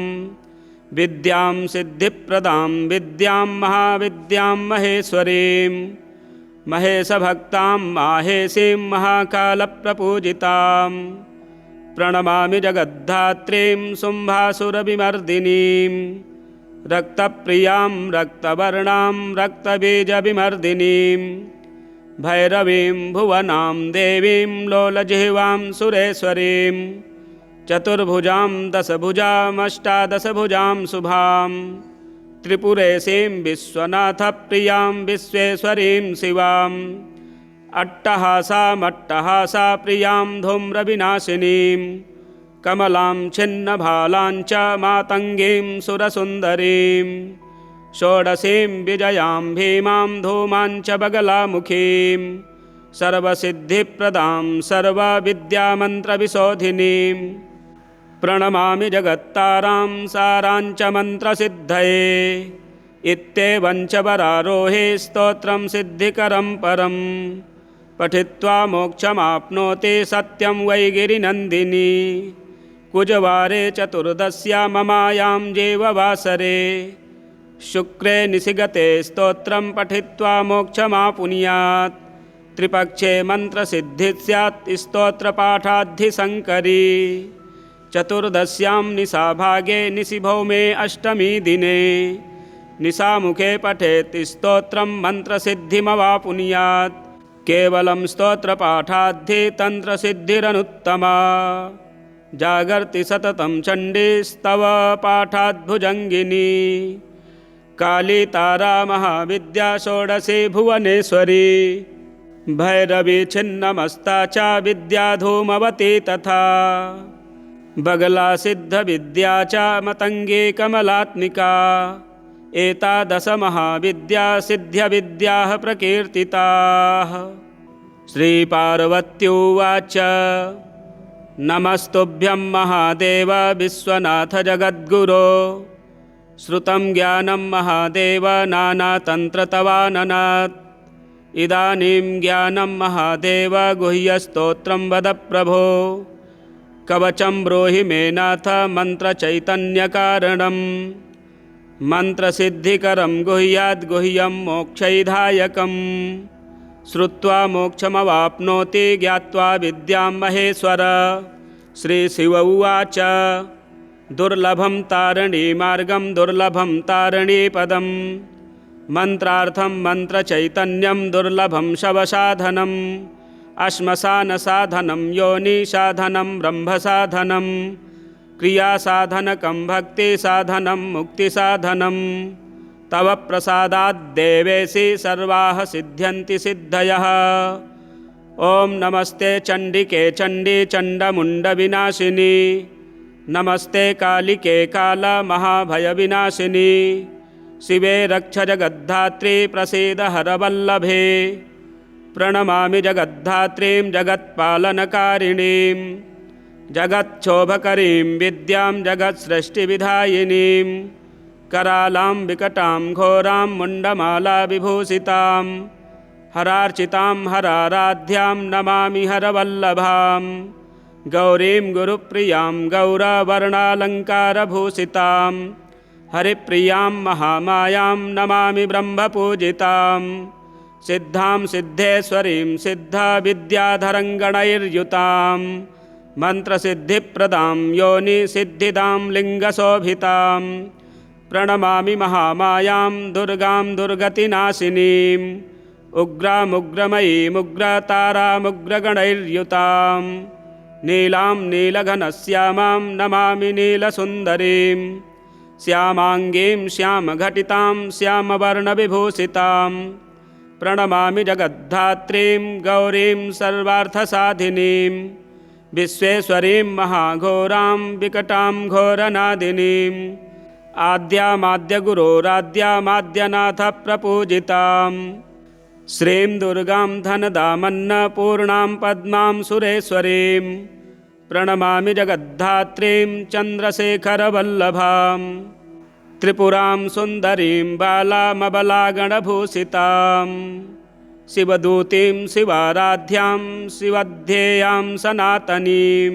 विद्यां सिद्धिप्रदां विद्यां महाविद्यां महेश्वरीं महेशभक्तां माहेशीं महाकालप्रपूजितां प्रणमामि जगद्धात्रीं शुम्भासुरविमर्दिनीं रक्तप्रियां रक्तवर्णां रक्तबीजविमर्दिनीं भैरवीं भुवनां देवीं लोलजिह्वां सुरेश्वरीं चतुर्भुजां दशभुजामष्टादशभुजां शुभां त्रिपुरेशीं विश्वनाथप्रियां विश्वेश्वरीं शिवाम् अट्टहासामट्टहासाप्रियां धूम्रविनाशिनीं कमलां छिन्नभालां च मातङ्गीं सुरसुन्दरीं षोडशीं विजयां भीमां धूमां च बगलामुखीं सर्वसिद्धिप्रदां सर्वविद्यामन्त्रविशोधिनीं प्रणमामि जगत्तारां सारां च मन्त्रसिद्धये इत्येवं च वरारोहे स्तोत्रं सिद्धिकरं परं पठित्वा मोक्षमाप्नोति सत्यं वै गिरिनन्दिनी कुजवारे चतुर्दश्या ममायां जेववासरे शुक्रे निशिगते स्तोत्रं पठित्वा मोक्षमापुनुयात् त्रिपक्षे मन्त्रसिद्धिः स्यात् स्तोत्रपाठाद्धिसङ्करी चतुर्दश्यां निशाभागे निशिभौमे अष्टमी दिने निशामुखे पठेत् स्तोत्रं मन्त्रसिद्धिमवापुनुयात् केवलं स्तोत्रपाठाद्धि तन्त्रसिद्धिरनुत्तमा जागर्ति सततं चण्डीस्तव पाठाद्भुजङ्गिनी काली तारा महाविद्या षोडशी भुवनेश्वरी भैरवी छिन्नमस्ता च विद्या धूमवती तथा बगला सिद्धविद्या च मतङ्गी कमलात्मिका एतादश महाविद्या सिद्ध्यविद्याः प्रकीर्तिताः। श्रीपार्वत्युवाच नमस्तुभ्यं महादेव विश्वनाथ जगद्गुरो श्रुतं ज्ञानं महादेव नानातन्त्रतवाननात् इदानीं ज्ञानं महादेव गुह्यस्तोत्रं वद प्रभो कवचं ब्रूहि मे नाथ मन्त्रचैतन्यकारणं मन्त्रसिद्धिकरं गुह्याद् गुह्यं मोक्षैधायकं श्रुत्वा मोक्षमवाप्नोति ज्ञात्वा विद्यां महेश्वर। श्रीशिव उवाच दुर्लभं तारिणीमार्गं दुर्लभं तारिणीपदं मन्त्रार्थं मन्त्रचैतन्यं दुर्लभं शवसाधनम् श्मशानसाधनं योनिसाधनं ब्रह्मसाधनं क्रियासाधनकं भक्तिसाधनं मुक्तिसाधनं तव प्रसादाद्देवेशि सर्वाः सिद्ध्यन्ति सिद्धयः। ॐ नमस्ते चण्डिके चण्डी चण्डमुण्डविनाशिनी नमस्ते कालिके कालमहाभयविनाशिनी शिवे रक्ष जगद्धात्री प्रसीद हरवल्लभे प्रणमामि जगद्धात्रीं जगत्पालनकारिणीं जगच्छोभकरीं विद्यां जगत्सृष्टिविधायिनीं करालां विकटां घोरां मुण्डमालाविभूषितां हरार्चितां हराराध्यां नमामि हरवल्लभां गौरीं गुरुप्रियां गौरवर्णालङ्कारभूषितां हरिप्रियां महामायां नमामि ब्रह्मपूजितां सिद्धां सिद्धेश्वरीं सिद्धविद्याधरङ्गणैर्युतां मन्त्रसिद्धिप्रदां योनिसिद्धिदां लिङ्गशोभितां प्रणमामि महामायां दुर्गां दुर्गतिनाशिनीम् उग्रामुग्रमयीमुग्रतारामुग्रगणैर्युतां नीलां नीलघनश्यामां नमामि नीलसुन्दरीं श्यामाङ्गीं श्यामघटितां श्यामवर्णविभूषितां प्रणमामि जगद्धात्रीं गौरीं सर्वार्थसाधिनीं विश्वेश्वरीं महाघोरां विकटां घोरनादिनीं आद्यामाद्यगुरोराद्यामाद्यनाथप्रपूजितां श्रीं दुर्गां धनदामन्नपूर्णां पद्मां सुरेश्वरीं प्रणमामि जगद्धात्रीं चन्द्रशेखरवल्लभां त्रिपुरां सुन्दरीं बालामबलागणभूषितां शिवदूतीं शिवाराध्यां शिवध्येयां सनातनीं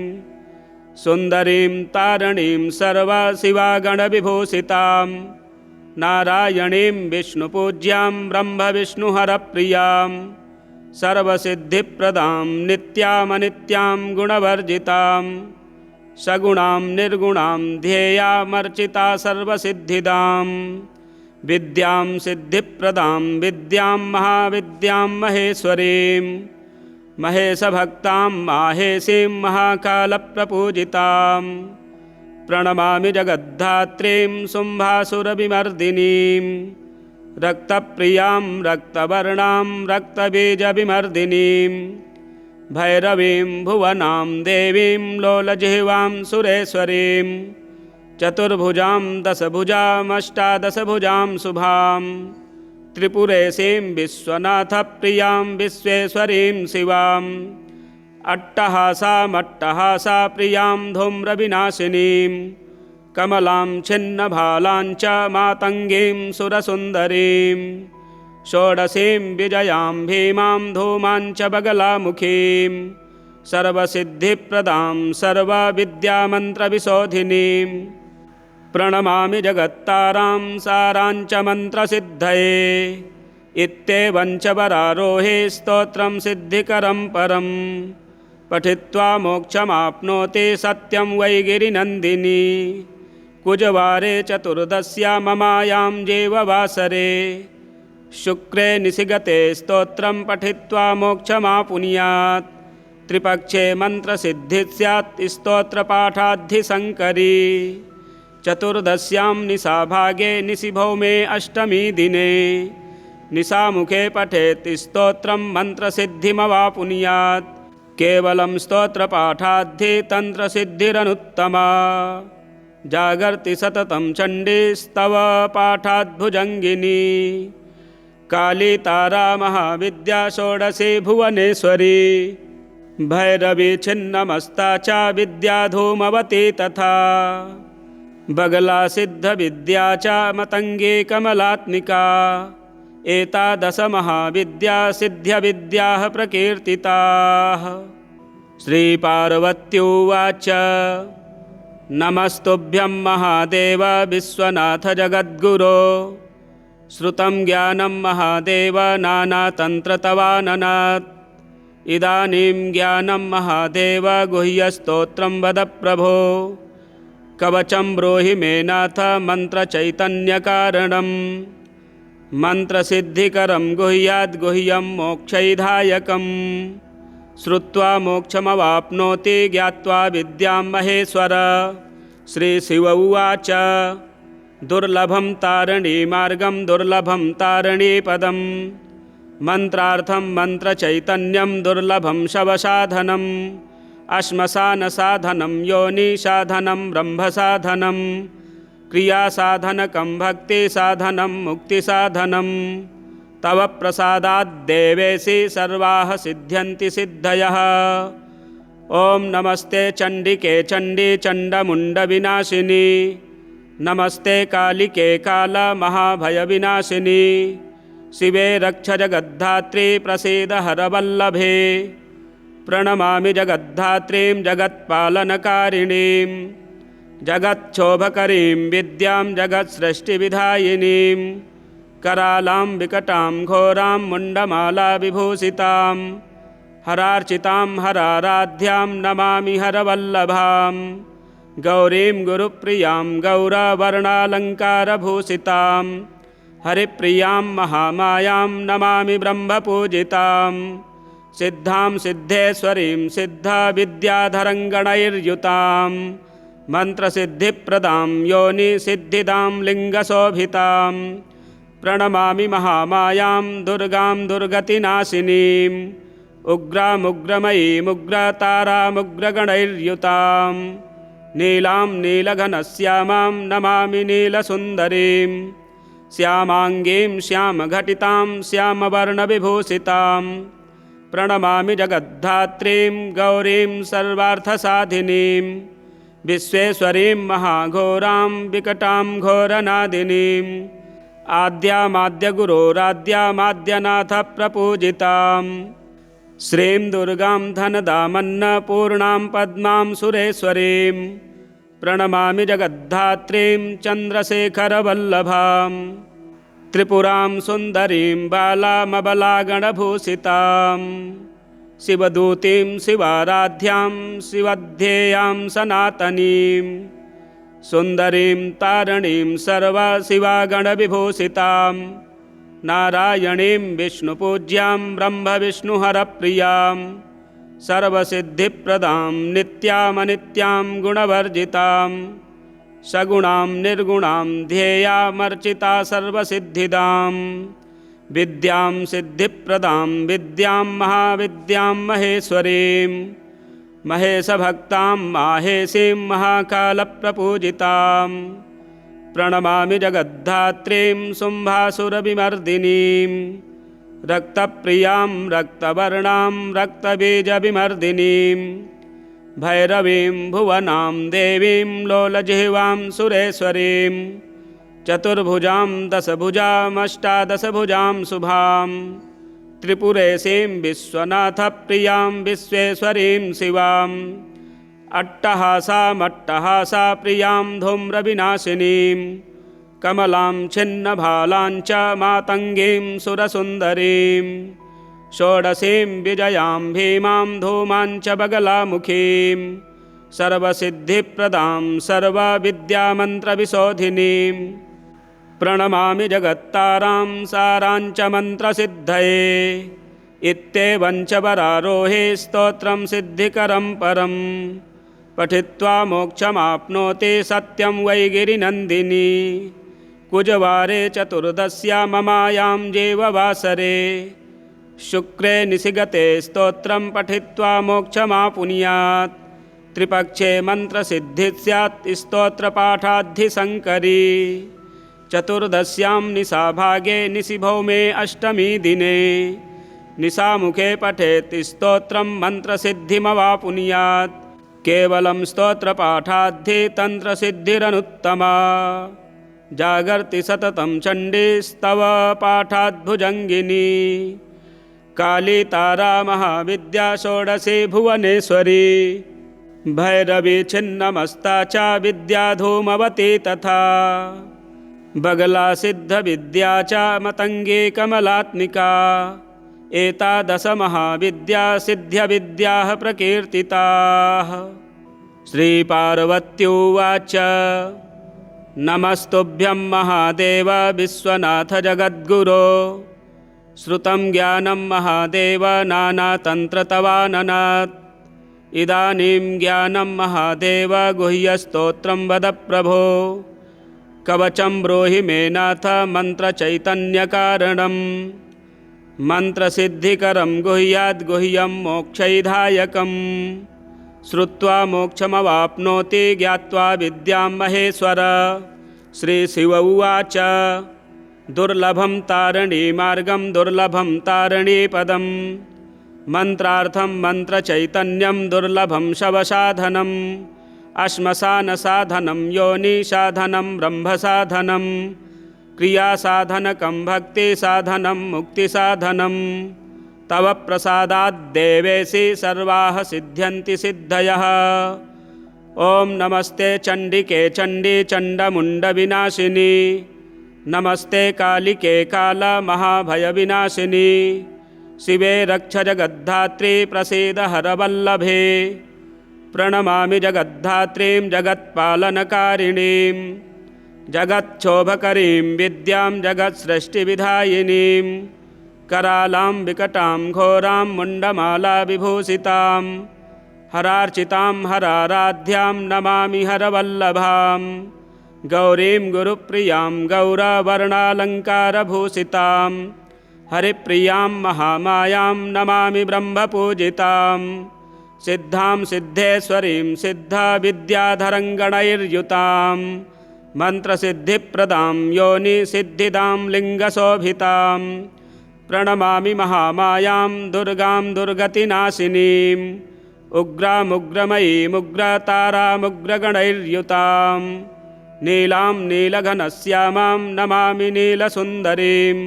सुन्दरीं तारिणीं सर्वशिवागणविभूषितां नारायणीं विष्णुपूज्यां ब्रह्मविष्णुहरप्रियां सर्वसिद्धिप्रदां नित्यामनित्यां गुणवर्जितां सगुणां निर्गुणां ध्येयामर्चिता सर्वसिद्धिदां विद्यां सिद्धिप्रदां विद्यां महाविद्यां महेश्वरीं महेशभक्तां माहेशीं महाकालप्रपूजितां प्रणमामि जगद्धात्रीं शुम्भासुरविमर्दिनीं रक्तप्रियां रक्तवर्णां रक्तबीजविमर्दिनीं भैरवीं भुवनां देवीं लोलजिह्वां सुरेश्वरीं चतुर्भुजां दशभुजामष्टादशभुजां शुभां त्रिपुरेशीं विश्वनाथप्रियां विश्वेश्वरीं शिवाम् अट्टहासामट्टहासाप्रियां धूम्रविनाशिनीं कमलां छिन्नभालां च मातङ्गीं सुरसुन्दरीं षोडशीं विजयां भीमां धूमां च बगलामुखीं सर्वसिद्धिप्रदां सर्वविद्यामन्त्रविशोधिनीं प्रणमामि जगत्तारां सारां च मन्त्रसिद्धये इत्येवं च वरारोहे स्तोत्रं सिद्धिकरं परं पठित्वा मोक्षमाप्नोति सत्यं वै गिरिनन्दिनी कुजवारे चतुर्दश्यां ममायां जेववासरे शुक्रे निशिगते स्तोत्रं पठित्वा मोक्षमापुनुयात् त्रिपक्षे मन्त्रसिद्धिः स्यात् स्तोत्रपाठाद्धिशङ्करी चतुर्दश्यां निशाभागे निशिभौमे अष्टमी दिने निशामुखे पठेत् स्तोत्रं मन्त्रसिद्धिमवापुनुयात् केवलं स्तोत्रपाठाद्धि तन्त्रसिद्धिरनुत्तमा जागर्ति सततं चण्डीस्तव पाठाद्भुजङ्गिनी काली तारा महाविद्या षोडशी भुवनेश्वरी भैरवी छिन्नमस्ता च विद्या धूमवती तथा बगला सिद्धविद्या च मतङ्गी कमलात्मिका एतादश महाविद्या सिद्ध्यविद्याः प्रकीर्तिताः। श्रीपार्वत्युवाच नमस्तुभ्यं महादेव विश्वनाथ जगद्गुरो श्रुतं ज्ञानं महादेव नानातन्त्रतवाननात् इदानीं ज्ञानं महादेव गुह्यस्तोत्रं वद प्रभो कवचं ब्रूहि मे नाथ मन्त्रचैतन्यकारणं मन्त्रसिद्धिकरं गुह्याद्गुह्यं मोक्षैधायकं श्रुत्वा मोक्षमवाप्नोति ज्ञात्वा विद्यां महेश्वर। श्रीशिव उवाच दुर्लभं तारिणीमार्गं दुर्लभं तारिणीपदं मन्त्रार्थं मन्त्रचैतन्यं दुर्लभं शवसाधनम् श्मशानसाधनं योनिसाधनं ब्रह्मसाधनं क्रियासाधनकं भक्तिसाधनं मुक्तिसाधनं तव प्रसादाद्देवेशि सर्वाः सिद्ध्यन्ति सिद्धयः। ॐ नमस्ते चण्डिके चण्डी चण्डमुण्डविनाशिनी नमस्ते कालिके कालमहाभयविनाशिनी शिवे रक्ष जगद्धात्री प्रसीद हरवल्लभे प्रणमामि जगद्धात्रीं जगत्पालनकारिणीं जगच्छोभकरीं विद्यां जगत्सृष्टिविधायिनीं करालां विकटां घोरां मुण्डमालाविभूषितां हरार्चितां हराराध्यां नमामि हरवल्लभां गौरीं गुरुप्रियां गौरवर्णालङ्कारभूषितां हरिप्रियां महामायां नमामि ब्रह्मपूजितां सिद्धां सिद्धेश्वरीं सिद्धविद्याधरङ्गणैर्युतां मन्त्रसिद्धिप्रदां योनिसिद्धिदां लिङ्गशोभितां प्रणमामि महामायां दुर्गां दुर्गतिनाशिनीं उग्रामुग्रमयीमुग्रतारामुग्रगणैर्युतां नीलां नीलघनश्यामां नमामि नीलसुन्दरीं श्यामाङ्गीं श्यामघटितां श्यामवर्णविभूषितां प्रणमामि जगद्धात्रीं गौरीं सर्वार्थसाधिनीं विश्वेश्वरीं महाघोरां विकटां घोरनादिनीम् आद्यामाद्यगुरोराद्यामाद्यनाथप्रपूजितां श्रीं दुर्गां धनदामन्नपूर्णां पद्मां सुरेश्वरीं प्रणमामि जगद्धात्रीं चन्द्रशेखरवल्लभां त्रिपुरां सुन्दरीं बालामबलागणभूषितां शिवदूतीं शिवाराध्यां शिवध्येयां सनातनीं सुन्दरीं तारिणीं सर्वशिवागणविभूषितां नारायणीं विष्णुपूज्यां ब्रह्मविष्णुहरप्रियां सर्वसिद्धिप्रदां नित्यामनित्यां गुणवर्जितां सगुणां निर्गुणां ध्येयामर्चिता सर्वसिद्धिदां विद्यां सिद्धिप्रदां विद्यां महाविद्यां महेश्वरीं महेशभक्तां माहेशीं महाकालप्रपूजितां प्रणमामि जगद्धात्रीं शुम्भासुरविमर्दिनीं रक्तप्रियां रक्तवर्णां रक्तबीजविमर्दिनीं भैरवीं भुवनां देवीं लोलजिह्वां सुरेश्वरीं चतुर्भुजां दशभुजामष्टादशभुजां शुभां त्रिपुरेशीं विश्वनाथप्रियां विश्वेश्वरीं शिवाम् अट्टहासामट्टहासाप्रियां धूम्रविनाशिनीं कमलां छिन्नभालां च मातङ्गीं सुरसुन्दरीं षोडशीं विजयां भीमां धूमां च बगलामुखीं सर्वसिद्धिप्रदां सर्वविद्यामन्त्रविशोधिनीं प्रणमामि जगत्तारां सारां च मन्त्रसिद्धये इत्येवं च वरारोहे स्तोत्रं सिद्धिकरं परं पठित्वा मोक्षमाप्नोति सत्यं वै गिरिनन्दिनी कुजवारे चतुर्दश्या ममायां जेववासरे शुक्रे निशिगते स्तोत्रं पठित्वा मोक्षमापुनुयात् त्रिपक्षे मन्त्रसिद्धिः स्यात् स्तोत्रपाठाद्धिशङ्करी चतुर्दश्यां निशाभागे निशिभौमे अष्टमी दिने निशामुखे पठेत् स्तोत्रं मन्त्रसिद्धिमवापुनुयात् केवलं स्तोत्रपाठाद्धि तन्त्रसिद्धिरनुत्तमा जागर्ति सततं चण्डीस्तव पाठाद्भुजङ्गिनी काली तारा महाविद्या षोडशी भुवनेश्वरी भैरवी छिन्नमस्ता च विद्या धूमवती तथा बगला सिद्धविद्या च मतङ्गी कमलात्मिका एतादश महाविद्या सिद्ध्यविद्याः प्रकीर्तिताः। श्रीपार्वत्युवाच नमस्तुभ्यं महादेव विश्वनाथ जगद्गुरो श्रुतं ज्ञानं महादेव नानातन्त्रतवाननात् इदानीं ज्ञानं महादेव गुह्यस्तोत्रं वद प्रभो कवचं ब्रूहि मे नाथ मन्त्रचैतन्यकारणं मन्त्रसिद्धिकरं गुह्याद्गुह्यं मोक्षैधायकं श्रुत्वा मोक्षमवाप्नोति ज्ञात्वा विद्यां महेश्वर। श्रीशिव उवाच दुर्लभं तारिणीमार्गं दुर्लभं तारिणीपदं मन्त्रार्थं मन्त्रचैतन्यं दुर्लभं शवसाधनम् श्मशानसाधनं योनिसाधनं ब्रह्मसाधनं क्रियासाधनकं भक्तिसाधनं मुक्तिसाधनं तव प्रसादाद्देवेशि सर्वाः सिद्ध्यन्ति सिद्धयः। ॐ नमस्ते चण्डिके चण्डी चण्डमुण्डविनाशिनी नमस्ते कालिके कालमहाभयविनाशिनी शिवे रक्ष जगद्धात्री प्रसीद हरवल्लभे प्रणमामि जगद्धात्रीं जगत्पालनकारिणीं जगच्छोभकरीं विद्यां जगत्सृष्टिविधायिनीं करालां विकटां घोरां मुण्डमालाविभूषितां हरार्चितां हराराध्यां नमामि हरवल्लभां गौरीं गुरुप्रियां गौरवर्णालङ्कारभूषितां हरिप्रियां महामायां नमामि ब्रह्मपूजितां सिद्धां सिद्धेश्वरीं सिद्धविद्याधरङ्गणैर्युतां मन्त्रसिद्धिप्रदां योनिसिद्धिदां लिङ्गशोभितां प्रणमामि महामायां दुर्गां दुर्गतिनाशिनीं उग्रामुग्रमयीमुग्रतारामुग्रगणैर्युतां नीलां नीलघनश्यामां नमामि नीलसुन्दरीं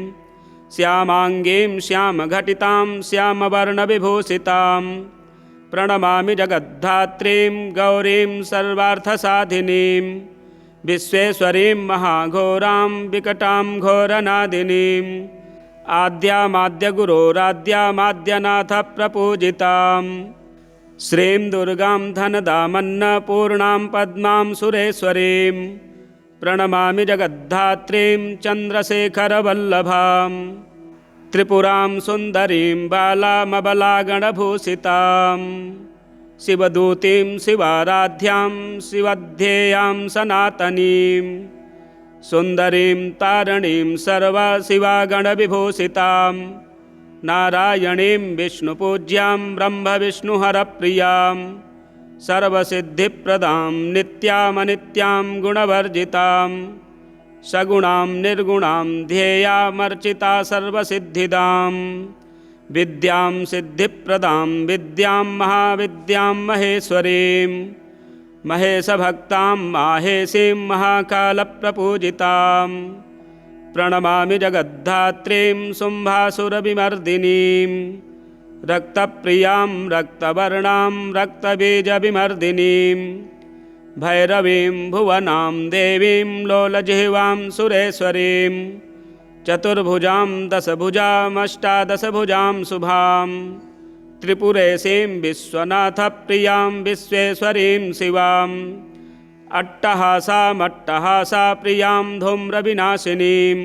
श्यामाङ्गीं श्यामघटितां श्यामवर्णविभूषितां प्रणमामि जगद्धात्रीं गौरीं सर्वार्थसाधिनीं विश्वेश्वरीं महाघोरां विकटां घोरनादिनीं आद्यामाद्यगुरोराद्यामाद्यनाथप्रपूजितां श्रीं दुर्गां धनदामन्नपूर्णां पद्मां सुरेश्वरीं प्रणमामि जगद्धात्रीं चन्द्रशेखरवल्लभां त्रिपुरां सुन्दरीं बालामबलागणभूषितां शिवदूतीं शिवाराध्यां शिवध्येयां सनातनीं सुन्दरीं तारिणीं सर्वशिवागणविभूषितां नारायणीं विष्णुपूज्यां ब्रह्मविष्णुहरप्रियां सर्वसिद्धिप्रदां नित्यामनित्यां गुणवर्जितां सगुणां निर्गुणां ध्येयामर्चिता सर्वसिद्धिदां विद्यां सिद्धिप्रदां विद्यां महाविद्यां महेश्वरीं महेशभक्तां माहेशीं महाकालप्रपूजितां प्रणमामि जगद्धात्रीं शुम्भासुरविमर्दिनीं रक्तप्रियां रक्तवर्णां रक्तबीजविमर्दिनीं भैरवीं भुवनां देवीं लोलजिह्वां सुरेश्वरीं चतुर्भुजां दशभुजामष्टादशभुजां शुभां त्रिपुरेशीं विश्वनाथप्रियां विश्वेश्वरीं शिवाम् अट्टहासामट्टहासाप्रियां धूम्रविनाशिनीं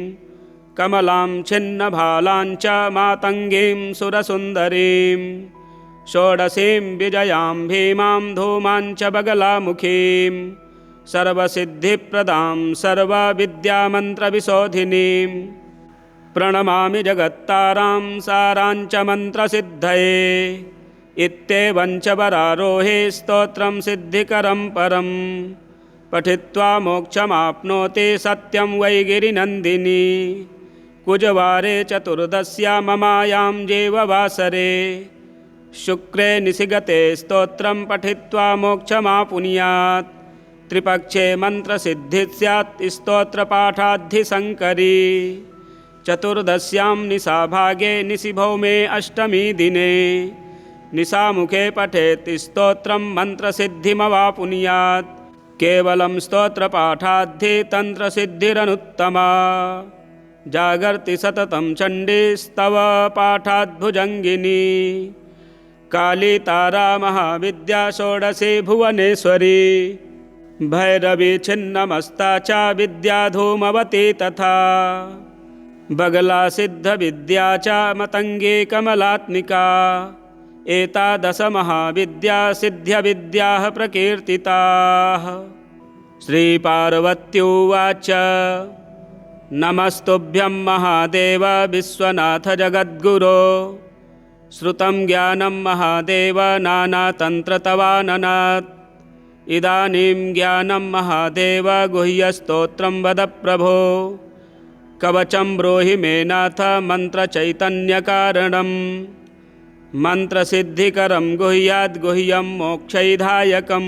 कमलां छिन्नभालां च मातङ्गीं सुरसुन्दरीं षोडशीं विजयां भीमां धूमां च बगलामुखीं सर्वसिद्धिप्रदां सर्वविद्यामन्त्रविशोधिनीं प्रणमामि जगत्तारां सारां च मन्त्रसिद्धये इत्येवं च वरारोहे स्तोत्रं सिद्धिकरं परं पठित्वा मोक्षमाप्नोति सत्यं वै गिरिनन्दिनी कुजवारे चतुर्दश्याममायां जेववासरे शुक्रे निशिगते स्तोत्रं पठित्वा मोक्षमापुनुयात् त्रिपक्षे मन्त्रसिद्धिः स्यात् स्तोत्रपाठाद्धिसङ्करी चतुर्दश्यां निशाभागे निशिभौमे अष्टमी दिने निशामुखे पठेत् स्तोत्रं मन्त्रसिद्धिमवापुनुयात् केवलं स्तोत्रपाठाद्धि तन्त्रसिद्धिरनुत्तमा जागर्ति सततं चण्डीस्तव पाठाद्भुजङ्गिनी काली तारा महाविद्या षोडशी भुवनेश्वरी भैरवी छिन्नमस्ता च विद्या धूमवती तथा बगला सिद्धविद्या च मतङ्गी कमलात्मिका एतादश महाविद्या सिद्ध्यविद्याः प्रकीर्तिताः। श्रीपार्वत्युवाच नमस्तुभ्यं महादेव विश्वनाथ जगद्गुरो श्रुतं ज्ञानं महादेव नानातन्त्रतवाननात् इदानीं ज्ञानं महादेव गुह्यस्तोत्रं वद प्रभो कवचं ब्रूहि मे नाथ मन्त्रचैतन्यकारणं मन्त्रसिद्धिकरं गुह्याद् गुह्यं मोक्षैधायकं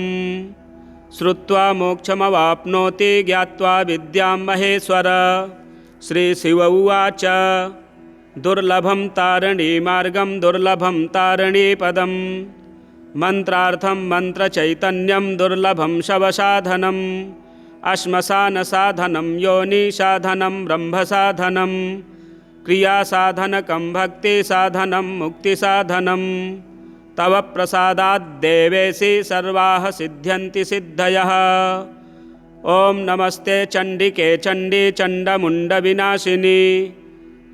श्रुत्वा मोक्षमवाप्नोति ज्ञात्वा विद्यां महेश्वर। श्रीशिव उवाच दुर्लभं तारिणीमार्गं दुर्लभं तारिणीपदं मन्त्रार्थं मन्त्रचैतन्यं दुर्लभं शवसाधनम् अश्मशानसाधनं योनिसाधनं ब्रह्मसाधनं क्रियासाधनकं भक्तिसाधनं मुक्तिसाधनं तव प्रसादाद्देवेशि सर्वाः सिद्ध्यन्ति सिद्धयः। ॐ नमस्ते चण्डिके चण्डी चण्डमुण्डविनाशिनी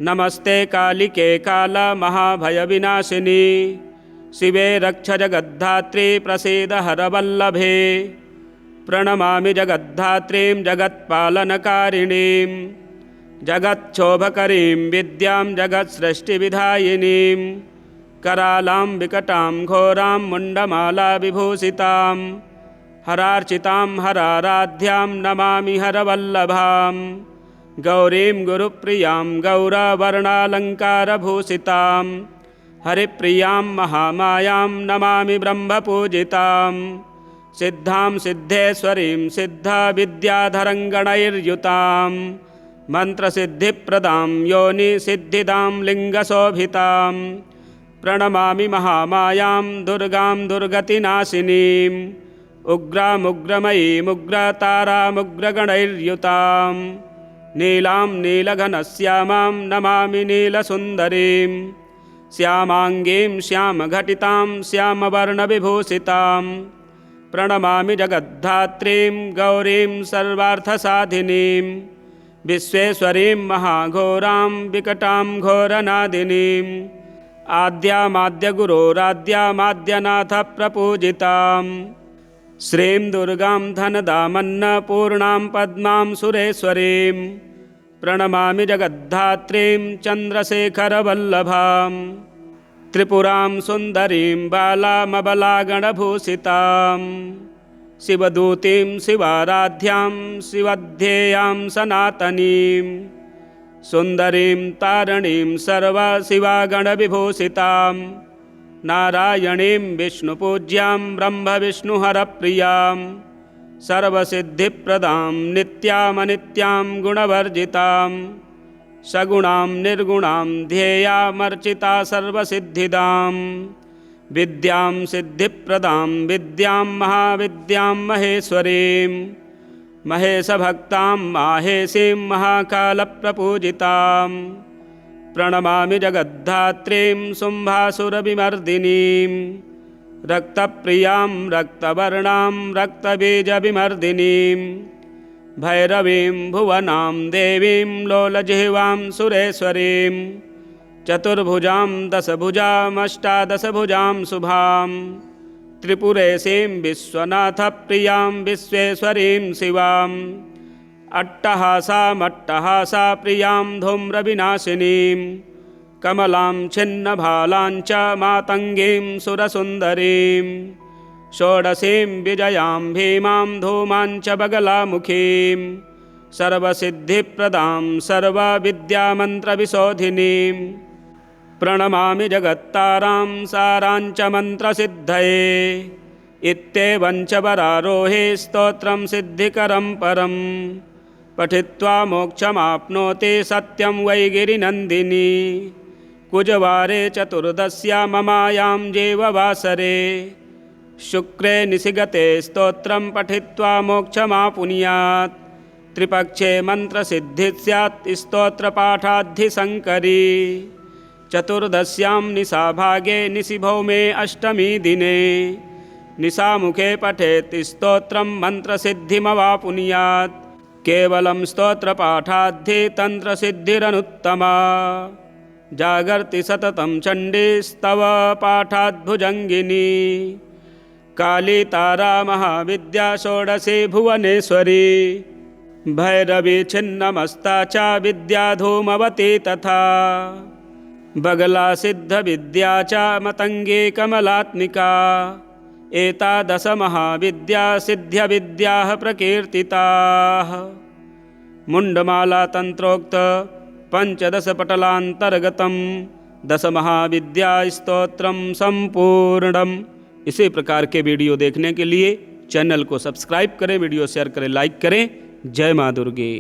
नमस्ते कालिके कालमहाभयविनाशिनी शिवे रक्ष जगद्धात्री प्रसीद हरवल्लभे प्रणमामि जगद्धात्रीं जगत्पालनकारिणीं जगच्छोभकरीं विद्यां जगत्सृष्टिविधायिनीं करालां विकटां घोरां मुण्डमालाविभूषितां हरार्चितां हराराध्यां नमामि हरवल्लभां गौरीं गुरुप्रियां गौरवर्णालङ्कारभूषितां हरिप्रियां महामायां नमामि ब्रह्मपूजितां सिद्धां सिद्धेश्वरीं सिद्धविद्याधरं गणैर्युतां मन्त्रसिद्धिप्रदां योनिसिद्धिदां लिङ्गशोभितां प्रणमामि महामायां दुर्गां दुर्गतिनाशिनीम् उग्रामुग्रमयीमुग्रतारामुग्रगणैर्युतां नीलां नीलघनश्यामां नमामि नीलसुन्दरीं श्यामाङ्गीं श्यामघटितां श्यामवर्णविभूषितां प्रणमामि जगद्धात्रीं गौरीं सर्वार्थसाधिनीं विश्वेश्वरीं महाघोरां विकटां घोरनादिनीम् आद्यामाद्यगुरोराद्यामाद्यनाथप्रपूजितां श्रीं दुर्गां धनदामन्नपूर्णां पद्मां सुरेश्वरीं प्रणमामि जगद्धात्रीं चन्द्रशेखरवल्लभां त्रिपुरां सुन्दरीं बालामबलागणभूषितां शिवदूतीं शिवाराध्यां शिवध्येयां सनातनीं सुन्दरीं तारिणीं सर्वशिवागणविभूषितां नारायणीं विष्णुपूज्यां ब्रह्मविष्णुहरप्रियां सर्वसिद्धिप्रदां नित्यामनित्यां गुणवर्जितां सगुणां निर्गुणां ध्येयामर्चिता सर्वसिद्धिदां विद्यां सिद्धिप्रदां विद्यां महाविद्यां महेश्वरीं महेशभक्तां माहेशीं महाकालप्रपूजितां प्रणमामि जगद्धात्रीं शुम्भासुरविमर्दिनीं रक्तप्रियां रक्तवर्णां रक्तबीजविमर्दिनीं भैरवीं भुवनां देवीं लोलजिह्वां सुरेश्वरीं चतुर्भुजां दशभुजामष्टादशभुजां शुभां त्रिपुरेशीं विश्वनाथप्रियां विश्वेश्वरीं शिवाम् अट्टहासामट्टहासाप्रियां धूम्रविनाशिनीं कमलां छिन्नभालां च मातङ्गीं सुरसुन्दरीं षोडशीं विजयां भीमां धूमां च बगलामुखीं सर्वसिद्धिप्रदां सर्वविद्यामन्त्रविशोधिनीं प्रणमामि जगत्तारां सारां च मन्त्रसिद्धये इत्येवं च वरारोहे स्तोत्रं सिद्धिकरं परम् पठित्वा मोक्षमाप्नोति सत्यं वै गिरिनन्दिनी कुजवारे चतुर्दश्यां ममायां जेववासरे शुक्रे निशिगते स्तोत्रं पठित्वा मोक्षमापुनुयात् त्रिपक्षे मन्त्रसिद्धिः स्यात् स्तोत्रपाठाद्धिशङ्करी चतुर्दश्यां निशाभागे निशिभौमे अष्टमी दिने निशामुखे पठेत् स्तोत्रं मन्त्रसिद्धिमवापुनुयात् केवलं स्तोत्रपाठाद्धि तन्त्रसिद्धिरनुत्तमा जागर्ति सततं चण्डीस्तव पाठाद्भुजङ्गिनी काली तारा महाविद्या षोडशी भुवनेश्वरी भैरवी छिन्नमस्ता च विद्या धूमवती तथा बगला सिद्धविद्या च मतङ्गी कमलात्मिका एतादश महाविद्या सिद्ध्यविद्याः प्रकीर्तिताः मुण्डमाला तंत्रोक्त पंचदशपटलान्तर्गतं दशमहाविद्या स्तोत्रम संपूर्णम। इसी प्रकार के वीडियो देखने के लिए चैनल को सब्सक्राइब करें, वीडियो शेयर करें, लाइक करें। जय माँ दुर्गे।